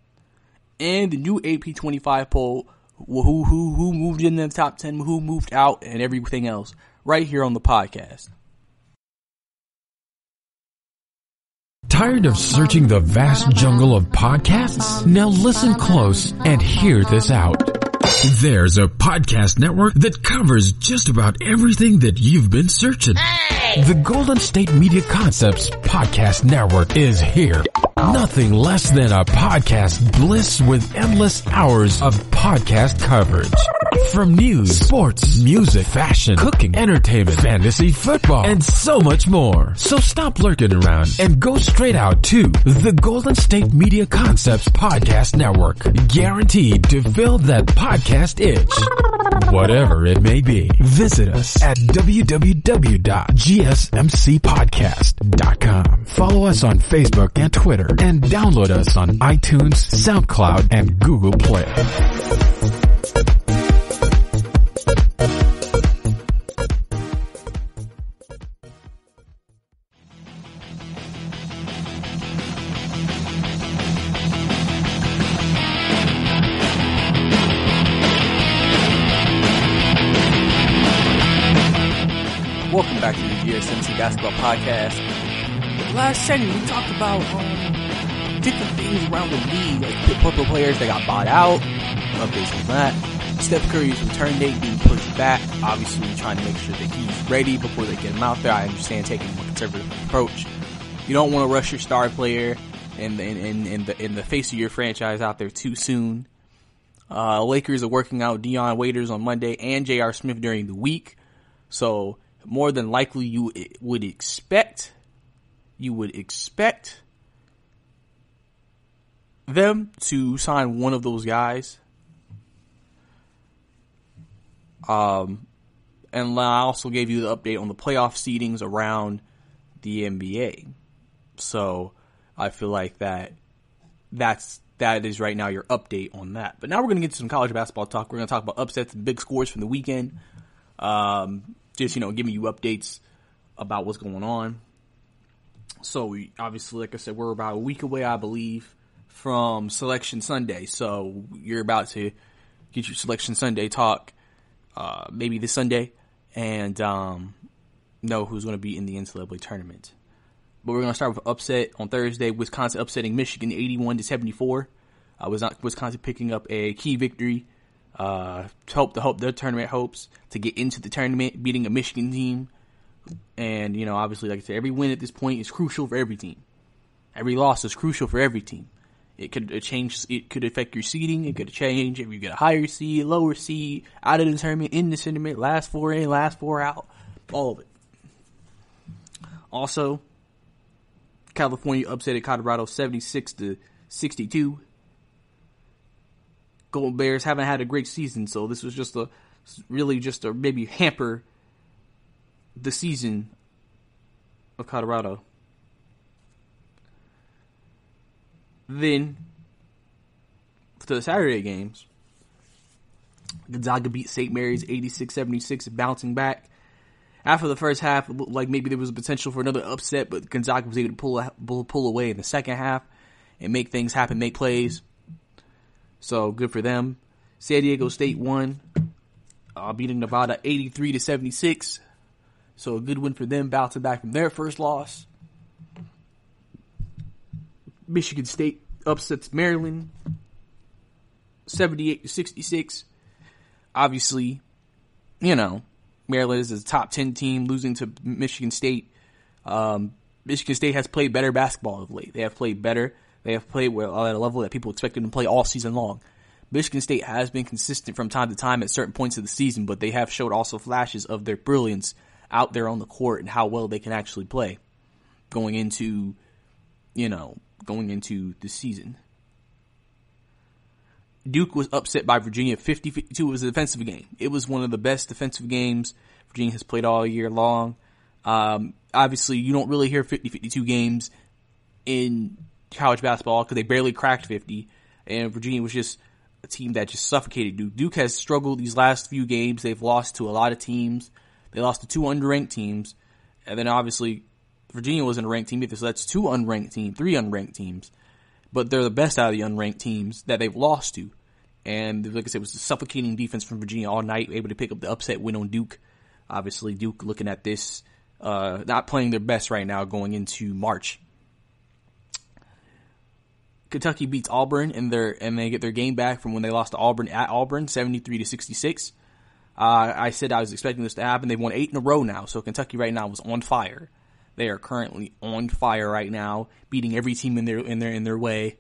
and the new AP 25 poll. Who moved in the top 10, who moved out, and everything else right here on the podcast. Tired of searching the vast jungle of podcasts? Now listen close and hear this out. There's a podcast network that covers just about everything that you've been searching. Hey! The Golden State Media Concepts Podcast Network is here. Nothing less than a podcast bliss with endless hours of podcast coverage. From news, sports, music, fashion, cooking, entertainment, fantasy, football, and so much more. So stop lurking around and go straight out to the Golden State Media Concepts Podcast Network. Guaranteed to fill that podcast itch. Whatever it may be. Visit us at www.gsmcpodcast.com. Follow us on Facebook and Twitter, and download us on iTunes, SoundCloud, and Google Play. Welcome back to the GSMC Basketball Podcast. Last segment, we talked about different things around the league, like football players that got bought out, updates on that. Steph Curry's return date being pushed back. Obviously, trying to make sure that he's ready before they get him out there. I understand taking a more conservative approach. You don't want to rush your star player in the face of your franchise out there too soon. Lakers are working out Dion Waiters on Monday and J.R. Smith during the week. So more than likely you would expect them to sign one of those guys. And I also gave you the update on the playoff seedings around the NBA. So I feel like that is right now your update on that. But now we're going to get to some college basketball talk. We're going to talk about upsets and big scores from the weekend. Just, giving you updates about what's going on. So we obviously, like I said, we're about a week away, I believe, from Selection Sunday. So you're about to get your Selection Sunday talk, maybe this Sunday, and know who's going to be in the NCAA tournament. But we're going to start with upset on Thursday. Wisconsin upsetting Michigan 81-74. Wisconsin picking up a key victory to help their tournament hopes to get into the tournament, beating a Michigan team. And, obviously, like I said, every win at this point is crucial for every team. Every loss is crucial for every team. It could change. It could affect your seeding. It could change if you get a higher seed, lower seed, out of the tournament, in the tournament, last four in, last four out, all of it. Also, California upsetted Colorado 76-62. Golden Bears haven't had a great season, so this was just a maybe hamper the season of Colorado. Then, to the Saturday games, Gonzaga beat St. Mary's 86-76, bouncing back. After the first half, it looked like maybe there was a potential for another upset, but Gonzaga was able to pull away in the second half and make things happen, make plays. So, good for them. San Diego State won, beating Nevada 83-76. So, a good win for them, bouncing back from their first loss. Michigan State upsets Maryland 78-66. Obviously, Maryland is a top 10 team losing to Michigan State. Michigan State has played better basketball of late. They have played better. They have played at a level that people expected them to play all season long. Michigan State has been consistent from time to time at certain points of the season, but they have showed also flashes of their brilliance out there on the court and how well they can actually play going into the season. Duke was upset by Virginia 50-52. It was a defensive game. It was one of the best defensive games Virginia has played all year long. Obviously, you don't really hear 50-52 games in college basketball because they barely cracked 50, and Virginia was just a team that just suffocated Duke. Duke has struggled these last few games. They've lost to a lot of teams. They lost to two unranked teams, and then obviously Virginia wasn't a ranked team either, so that's three unranked teams. But they're the best out of the unranked teams that they've lost to. And like I said, it was a suffocating defense from Virginia all night, able to pick up the upset win on Duke. Obviously, Duke looking at this, not playing their best right now going into March. Kentucky beats Auburn and they get their game back from when they lost to Auburn at Auburn, 73-66. I said I was expecting this to happen. They've won 8 in a row now, so Kentucky right now is on fire. They are currently on fire right now, beating every team in their way.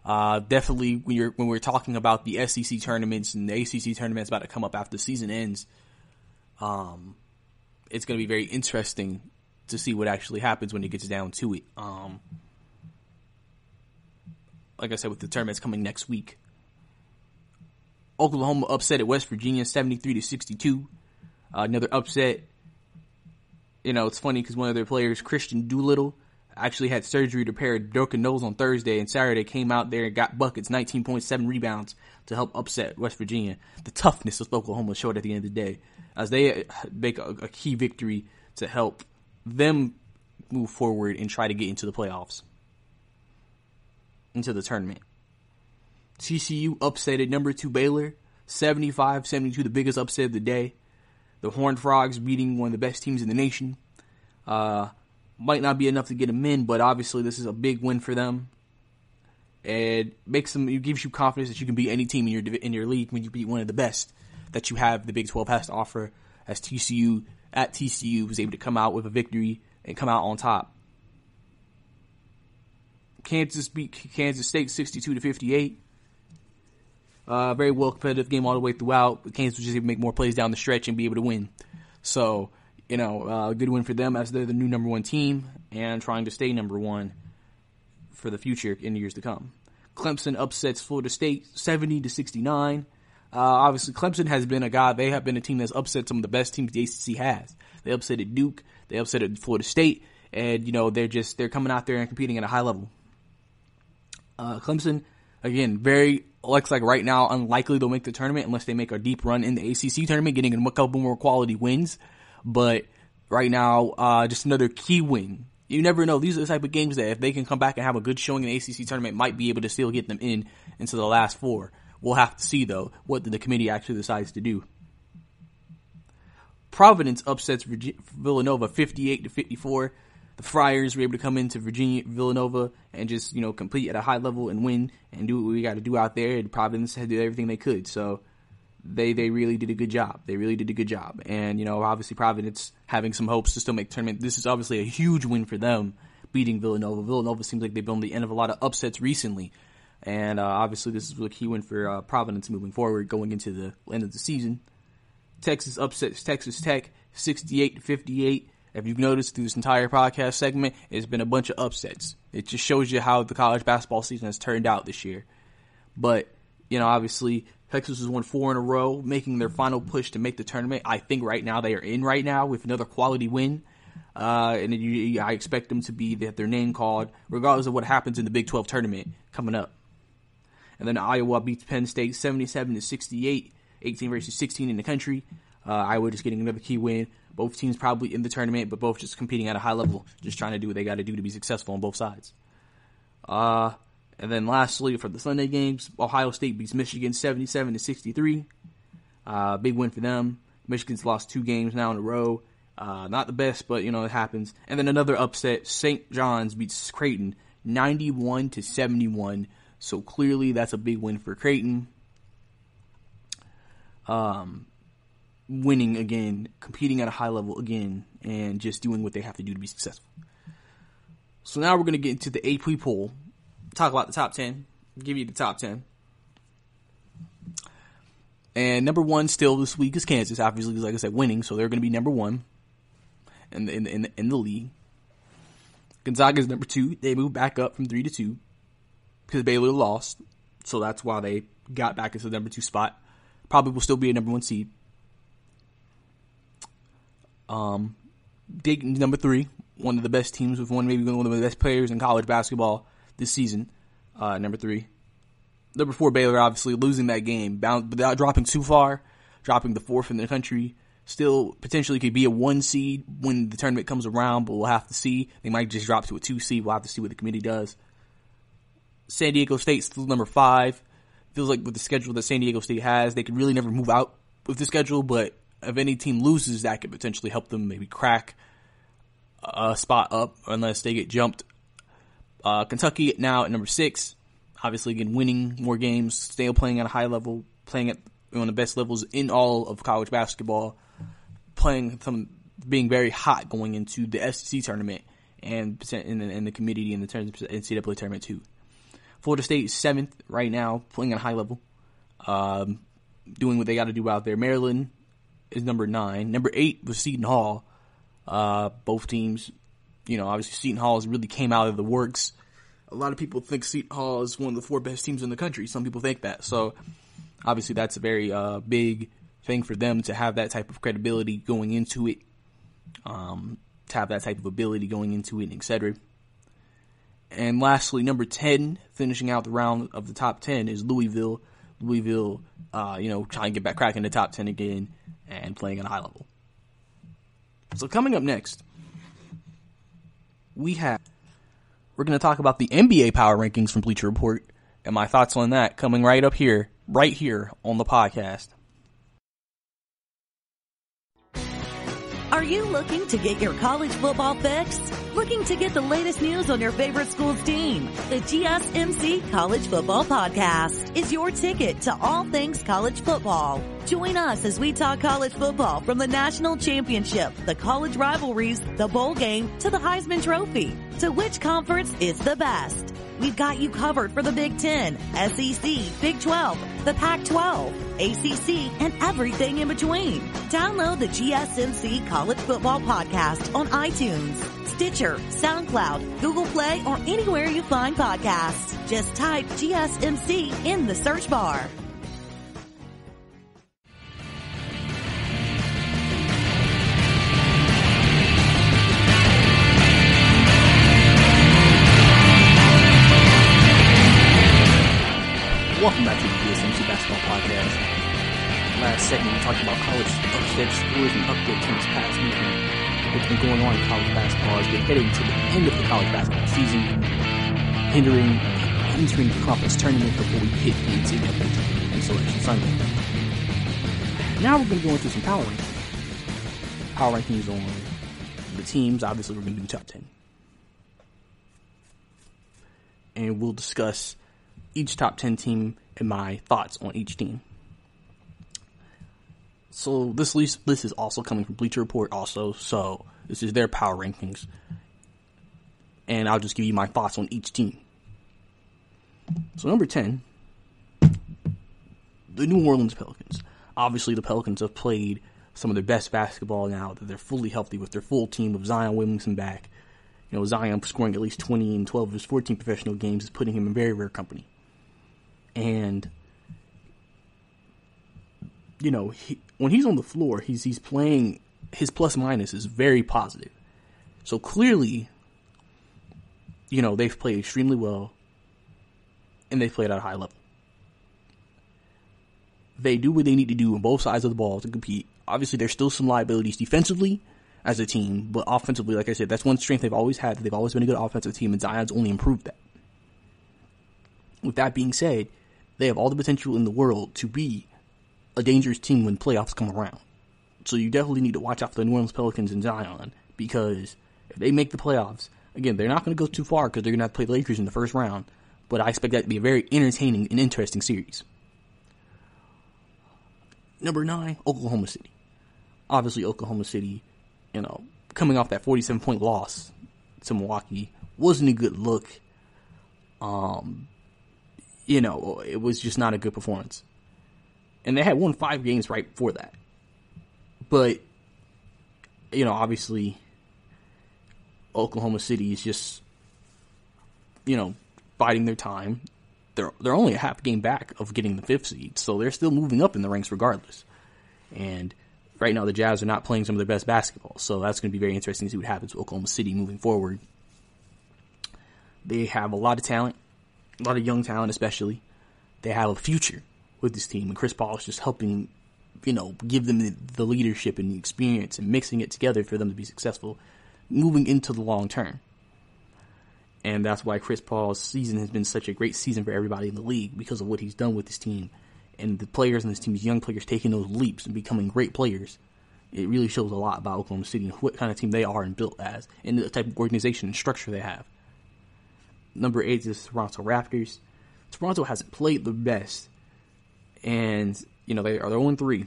Definitely when we're talking about the SEC tournaments and the ACC tournaments about to come up after the season ends, it's going to be very interesting to see what actually happens when it gets down to it. Like I said, with the tournaments coming next week. Oklahoma upset at West Virginia 73-62. Another upset. It's funny because one of their players, Christian Doolittle, actually had surgery to repair a broken nose on Thursday, and Saturday came out there and got buckets, 19.7 rebounds to help upset West Virginia. The toughness of Oklahoma showed at the end of the day as they make a key victory to help them move forward and try to get into the playoffs, into the tournament. TCU upsetted number 2 Baylor, 75-72, the biggest upset of the day. The Horned Frogs beating one of the best teams in the nation. Might not be enough to get them in, but obviously this is a big win for them. and it gives you confidence that you can beat any team in your league when you beat one of the best that you have the Big 12 has to offer, as TCU was able to come out with a victory and come out on top. Kansas beat Kansas State 62-58. Very well competitive game all the way throughout, but Kansas was just able to make more plays down the stretch and be able to win. So, a good win for them as they're the new number one team and trying to stay number one for the future in the years to come. Clemson upsets Florida State 70-69. Obviously, Clemson has been they have been a team that's upset some of the best teams the ACC has. They upset Duke, they upset Florida State, and, they're coming out there and competing at a high level. Clemson, again, looks like right now unlikely they'll make the tournament unless they make a deep run in the ACC tournament, getting a couple more quality wins. But right now, just another key win. You never know. These are the type of games that if they can come back and have a good showing in the ACC tournament, might be able to still get them into the last four. We'll have to see, though, what the committee actually decides to do. Providence upsets Villanova 58-54. The Friars were able to come into Villanova and just, compete at a high level and win and do what we got to do out there. And Providence had to do everything they could. So they really did a good job. And, obviously Providence having some hopes to still make the tournament. This is obviously a huge win for them, beating Villanova. Villanova seems like they've been on the end of a lot of upsets recently. And obviously this is a key win for Providence moving forward going into the end of the season. Texas upsets Texas Tech 68-58. If you've noticed through this entire podcast segment, it's been a bunch of upsets. It just shows you how the college basketball season has turned out this year. But, obviously Texas has won 4 in a row, making their final push to make the tournament. I think right now they are in right now with another quality win. And I expect them to be their name called regardless of what happens in the Big 12 tournament coming up. And then Iowa beats Penn State 77-68, 18 versus 16 in the country. Iowa just getting another key win. Both teams probably in the tournament, but both just competing at a high level, just trying to do what they got to do to be successful on both sides. And then lastly, for the Sunday games, Ohio State beats Michigan 77-63. Big win for them. Michigan's lost 2 games now in a row. Not the best, but, it happens. And then another upset, St. John's beats Creighton 91-71. So clearly that's a big win for Creighton. Winning again, competing at a high level again, and just doing what they have to do to be successful. So now we're going to get into the AP poll, talk about the top 10, give you the top 10. And number 1 still this week is Kansas, obviously, like I said, winning, so they're going to be number 1 in the league. Gonzaga is number 2. They moved back up from 3 to 2 because Baylor lost, so that's why they got back into the number 2 spot. Probably will still be a number 1 seed. Dayton's number 3, one of the best teams with maybe one of the best players in college basketball this season. Number 3. Number 4, Baylor, obviously losing that game, without dropping too far, dropping the 4th in the country. Still potentially could be a 1 seed when the tournament comes around, but we'll have to see. They might just drop to a 2 seed. We'll have to see what the committee does. San Diego State still number 5. Feels like with the schedule that San Diego State has, they could really never move out with the schedule, but if any team loses, that could potentially help them maybe crack a spot up unless they get jumped. Kentucky now at number 6. Obviously, again, winning more games, still playing at a high level, playing at one of the best levels in all of college basketball, being very hot going into the SEC tournament and in the committee and the NCAA tournament too. Florida State is 7th right now, playing at a high level, doing what they got to do out there. Maryland is number 9. Number 8 was Seton Hall. Both teams, obviously Seton Hall has really came out of the works. A lot of people think Seton Hall is one of the 4 best teams in the country. Some people think that. So, obviously that's a very big thing for them to have that type of credibility going into it, to have that type of ability going into it, etc. And lastly, number 10, finishing out the round of the top 10 is Louisville. Louisville, trying to get back cracking the top 10 again and playing at a high level. So coming up next, we're going to talk about the NBA power rankings from Bleacher Report and my thoughts on that coming right here on the podcast. Are you looking to get your college football fix? Looking to get the latest news on your favorite school's team? The GSMC College Football Podcast is your ticket to all things college football. Join us as we talk college football from the national championship, the college rivalries, the bowl game, to the Heisman Trophy. To which conference is the best? We've got you covered for the Big Ten, SEC, Big 12, the Pac-12, ACC, and everything in between. Download the GSMC College Football Podcast on iTunes, Stitcher, SoundCloud, Google Play, or anywhere you find podcasts. Just type GSMC in the search bar. Welcome back to the GSMC Basketball Podcast. Last segment, we talked about college upset scores and upset teams past weekend. What's been going on in college basketball has been heading to the end of the college basketball season, entering the conference tournament before we hit the NCAA and Selection Sunday. Now we're going to go into some power rankings. Power rankings on the teams. Obviously, we're going to do top 10. And we'll discuss each top 10 team and my thoughts on each team. So this list is also coming from Bleacher Report also, so this is their power rankings. And I'll just give you my thoughts on each team. So number 10, the New Orleans Pelicans. Obviously the Pelicans have played some of their best basketball now that they're fully healthy with their full team of Zion Williamson back. You know, Zion scoring at least 20 in 12 of his 14 professional games is putting him in very rare company. And, you know, when he's on the floor, he's playing, his plus minus is very positive. So clearly, you know, they've played extremely well and they've played at a high level. They do what they need to do on both sides of the ball to compete. Obviously, there's still some liabilities defensively as a team, but offensively, like I said, that's one strength they've always had. They've always been a good offensive team, and Zion's only improved that. With that being said, they have all the potential in the world to be a dangerous team when playoffs come around. So you definitely need to watch out for the New Orleans Pelicans and Zion, because if they make the playoffs, again, they're not going to go too far because they're going to have to play the Lakers in the first round, but I expect that to be a very entertaining and interesting series. Number 9, Oklahoma City. Obviously, Oklahoma City, you know, coming off that 47-point loss to Milwaukee wasn't a good look. You know, it was just not a good performance. And they had won 5 games right before that. But, you know, obviously, Oklahoma City is just, you know, biding their time. They're only a half game back of getting the 5th seed, so they're still moving up in the ranks regardless. And right now, the Jazz are not playing some of their best basketball, so that's going to be very interesting to see what happens to Oklahoma City moving forward. They have a lot of talent. A lot of young talent, especially. They have a future with this team, and Chris Paul is just helping, you know, give them the leadership and the experience and mixing it together for them to be successful moving into the long term. And that's why Chris Paul's season has been such a great season for everybody in the league, because of what he's done with this team. And the players in this team, these young players taking those leaps and becoming great players. It really shows a lot about Oklahoma City and what kind of team they are and built as, and the type of organization and structure they have. Number 8 is Toronto Raptors. Toronto hasn't played the best, and you know they're 0-3.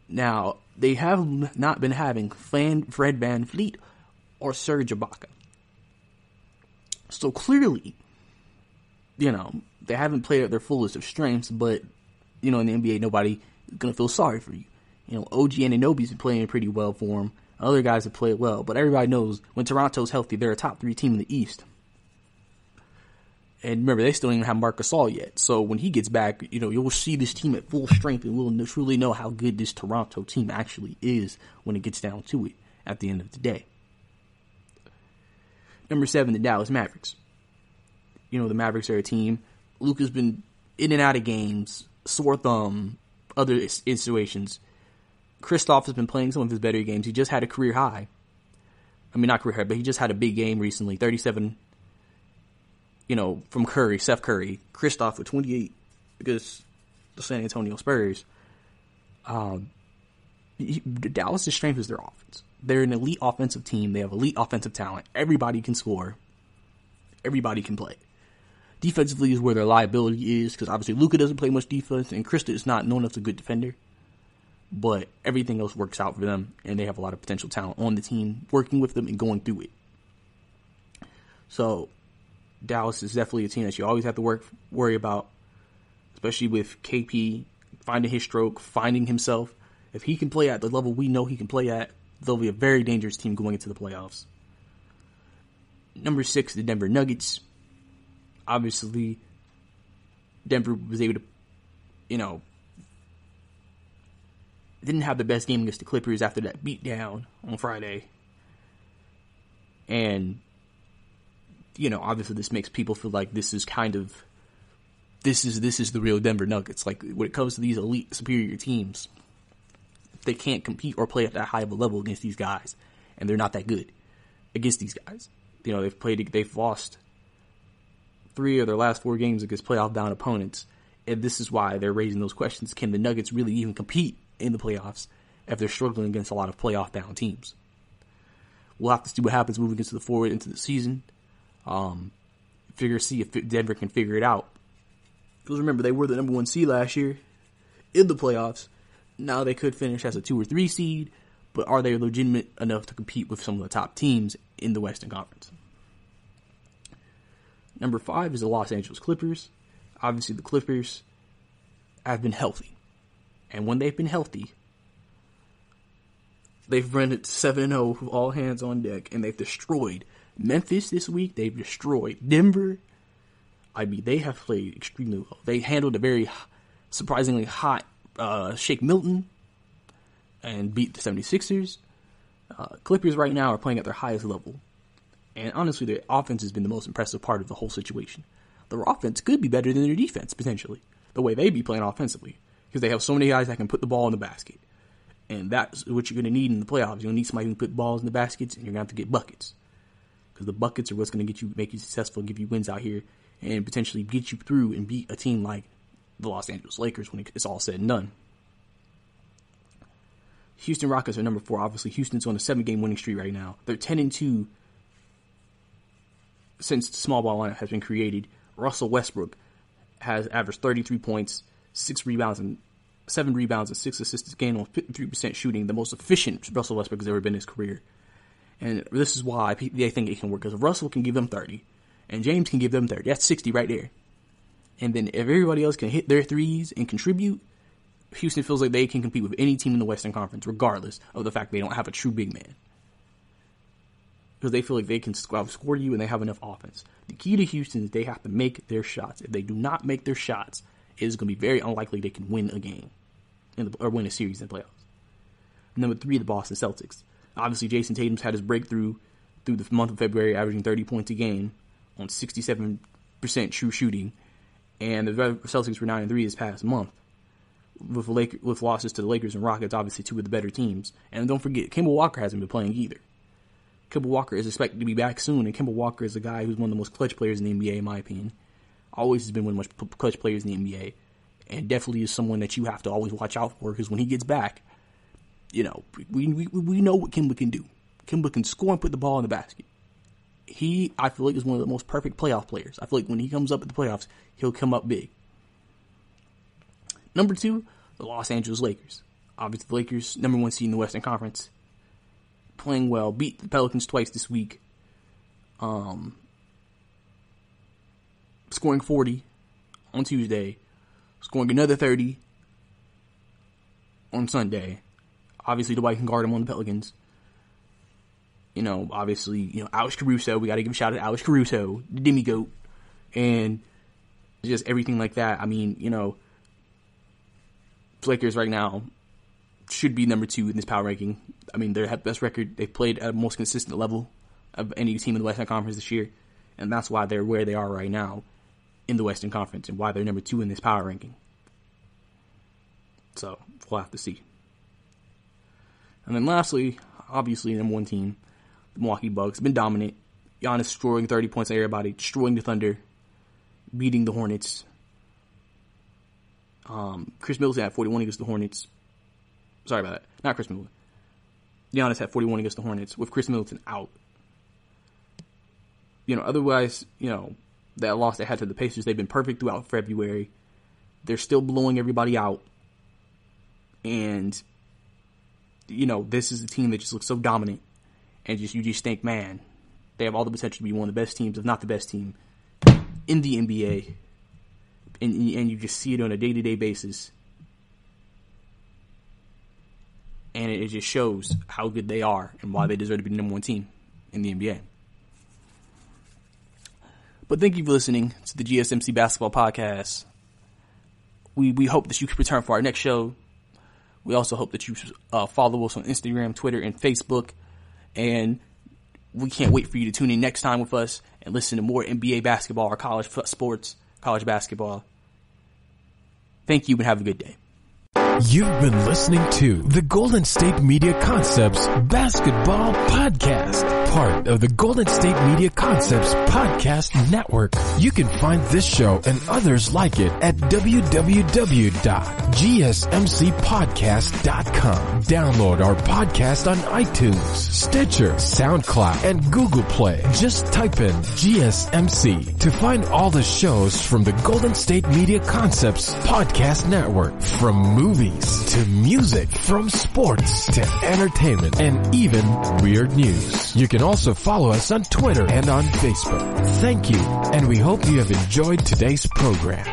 Now they have not been having Fred VanVleet or Serge Ibaka, so clearly, you know, they haven't played at their fullest of strengths. But you know, in the NBA, nobody is gonna feel sorry for you. You know, OG Anunoby's been playing pretty well for him. Other guys have played well, but everybody knows when Toronto's healthy, they're a top 3 team in the East. And remember, they still don't even have Marc Gasol yet. So when he gets back, you know, you'll see this team at full strength, and we'll truly know how good this Toronto team actually is when it gets down to it at the end of the day. Number 7, the Dallas Mavericks. You know, the Mavericks are a team. Luka's been in and out of games, sore thumb, other situations. Kristaps has been playing some of his better games. He just had a career high. I mean, not career high, but he just had a big game recently, 37. You know, from Curry, Steph Curry, Kristaps with 28 against the San Antonio Spurs. Dallas' strength is their offense. They're an elite offensive team. They have elite offensive talent. Everybody can score. Everybody can play. Defensively is where their liability is, because obviously Luka doesn't play much defense, and Krista is not known as a good defender. But everything else works out for them, and they have a lot of potential talent on the team, working with them and going through it. So, Dallas is definitely a team that you always have to worry about, especially with KP finding his stroke, finding himself. If he can play at the level we know he can play at, they'll be a very dangerous team going into the playoffs. Number 6, the Denver Nuggets. Obviously, Denver was able to, didn't have the best game against the Clippers after that beatdown on Friday. And, obviously this makes people feel like this is the real Denver Nuggets. Like, when it comes to these elite, superior teams, they can't compete or play at that high of a level against these guys. And they're not that good against these guys. They've lost 3 of their last 4 games against playoff-bound opponents. And this is why they're raising those questions. Can the Nuggets really even compete in the playoffs if they're struggling against a lot of playoff-bound teams? We'll have to see what happens moving forward into the season. See if Denver can figure it out. Because remember, they were the number 1 seed last year in the playoffs. Now they could finish as a 2 or 3 seed, but are they legitimate enough to compete with some of the top teams in the Western Conference? Number 5 is the Los Angeles Clippers. Obviously, the Clippers have been healthy. And when they've been healthy, they've run it 7-0 with all hands on deck, and they've destroyed Memphis this week. They've destroyed Denver. They have played extremely well. They handled a very surprisingly hot Shake Milton and beat the 76ers. Clippers right now are playing at their highest level. And honestly, their offense has been the most impressive part of the whole situation. Their offense could be better than their defense, potentially, the way they be playing offensively. Because they have so many guys that can put the ball in the basket. And that's what you're going to need in the playoffs. You're going to need somebody who can put balls in the baskets, and you're going to have to get buckets. Because the buckets are what's going to make you successful, give you wins out here, and potentially get you through and beat a team like the Los Angeles Lakers when it's all said and done. Houston Rockets are number 4. Obviously, Houston's on a 7-game winning streak right now. They're 10-2 since the small ball lineup has been created. Russell Westbrook has averaged 33 points, 7 rebounds, and 6 assists a game on 53% shooting, the most efficient Russell Westbrook has ever been in his career. And this is why they think it can work, because Russell can give them 30, and James can give them 30. That's 60 right there. And then if everybody else can hit their threes and contribute, Houston feels like they can compete with any team in the Western Conference, regardless of the fact they don't have a true big man. Because they feel like they can outscore you and they have enough offense. The key to Houston is they have to make their shots. If they do not make their shots, it is going to be very unlikely they can win a game or win a series in the playoffs. Number 3, the Boston Celtics. Obviously, Jason Tatum's had his breakthrough through the month of February, averaging 30 points a game on 67% true shooting. And the Celtics were 9-3 this past month, with losses to the Lakers and Rockets, obviously 2 of the better teams. And don't forget, Kemba Walker hasn't been playing either. Kemba Walker is expected to be back soon, and Kemba Walker is a guy who's one of the most clutch players in the NBA, in my opinion. Always has been one of the most clutch players in the NBA, and definitely is someone that you have to always watch out for, because when he gets back, we know what Kemba can do. Kemba can score and put the ball in the basket. I feel like, is one of the most perfect playoff players. I feel like when he comes up at the playoffs, he'll come up big. Number 2, the Los Angeles Lakers. Obviously, the Lakers, number 1 seed in the Western Conference. Playing well, beat the Pelicans twice this week. Scoring 40 on Tuesday. Scoring another 30 on Sunday. Obviously, nobody can guard him on the Pelicans. Obviously, Alex Caruso. We got to give a shout out to Alex Caruso, the demi-goat. And just everything like that. I mean, Lakers right now should be number 2 in this power ranking. I mean, they have the best record. They've played at a most consistent level of any team in the Western Conference this year. And that's why they're where they are right now in the Western Conference, and why they're number 2 in this power ranking. So, we'll have to see. And then lastly, obviously, number 1 team, the Milwaukee Bucks, been dominant. Giannis scoring 30 points on everybody, destroying the Thunder, beating the Hornets. Chris Middleton had 41 against the Hornets. Sorry about that. Not Chris Middleton. Giannis had 41 against the Hornets with Chris Middleton out. Otherwise, that loss they had to the Pacers, they've been perfect throughout February. They're still blowing everybody out. And, this is a team that just looks so dominant. And you just think, man, they have all the potential to be one of the best teams, if not the best team, in the NBA. And you just see it on a day-to-day basis. And it just shows how good they are and why they deserve to be the number one team in the NBA. But thank you for listening to the GSMC Basketball Podcast. We hope that you can return for our next show. We also hope that you follow us on Instagram, Twitter, and Facebook. And we can't wait for you to tune in next time with us and listen to more NBA basketball or college sports, college basketball. Thank you and have a good day. You've been listening to the Golden State Media Concepts Basketball Podcast, part of the Golden State Media Concepts Podcast Network. You can find this show and others like it at www.gsmcpodcast.com. Download our podcast on iTunes, Stitcher, SoundCloud, and Google Play. Just type in GSMC to find all the shows from the Golden State Media Concepts Podcast Network, from movies to music, from sports to entertainment, and even weird news. You can also follow us on Twitter and on Facebook. Thank you, and we hope you have enjoyed today's program.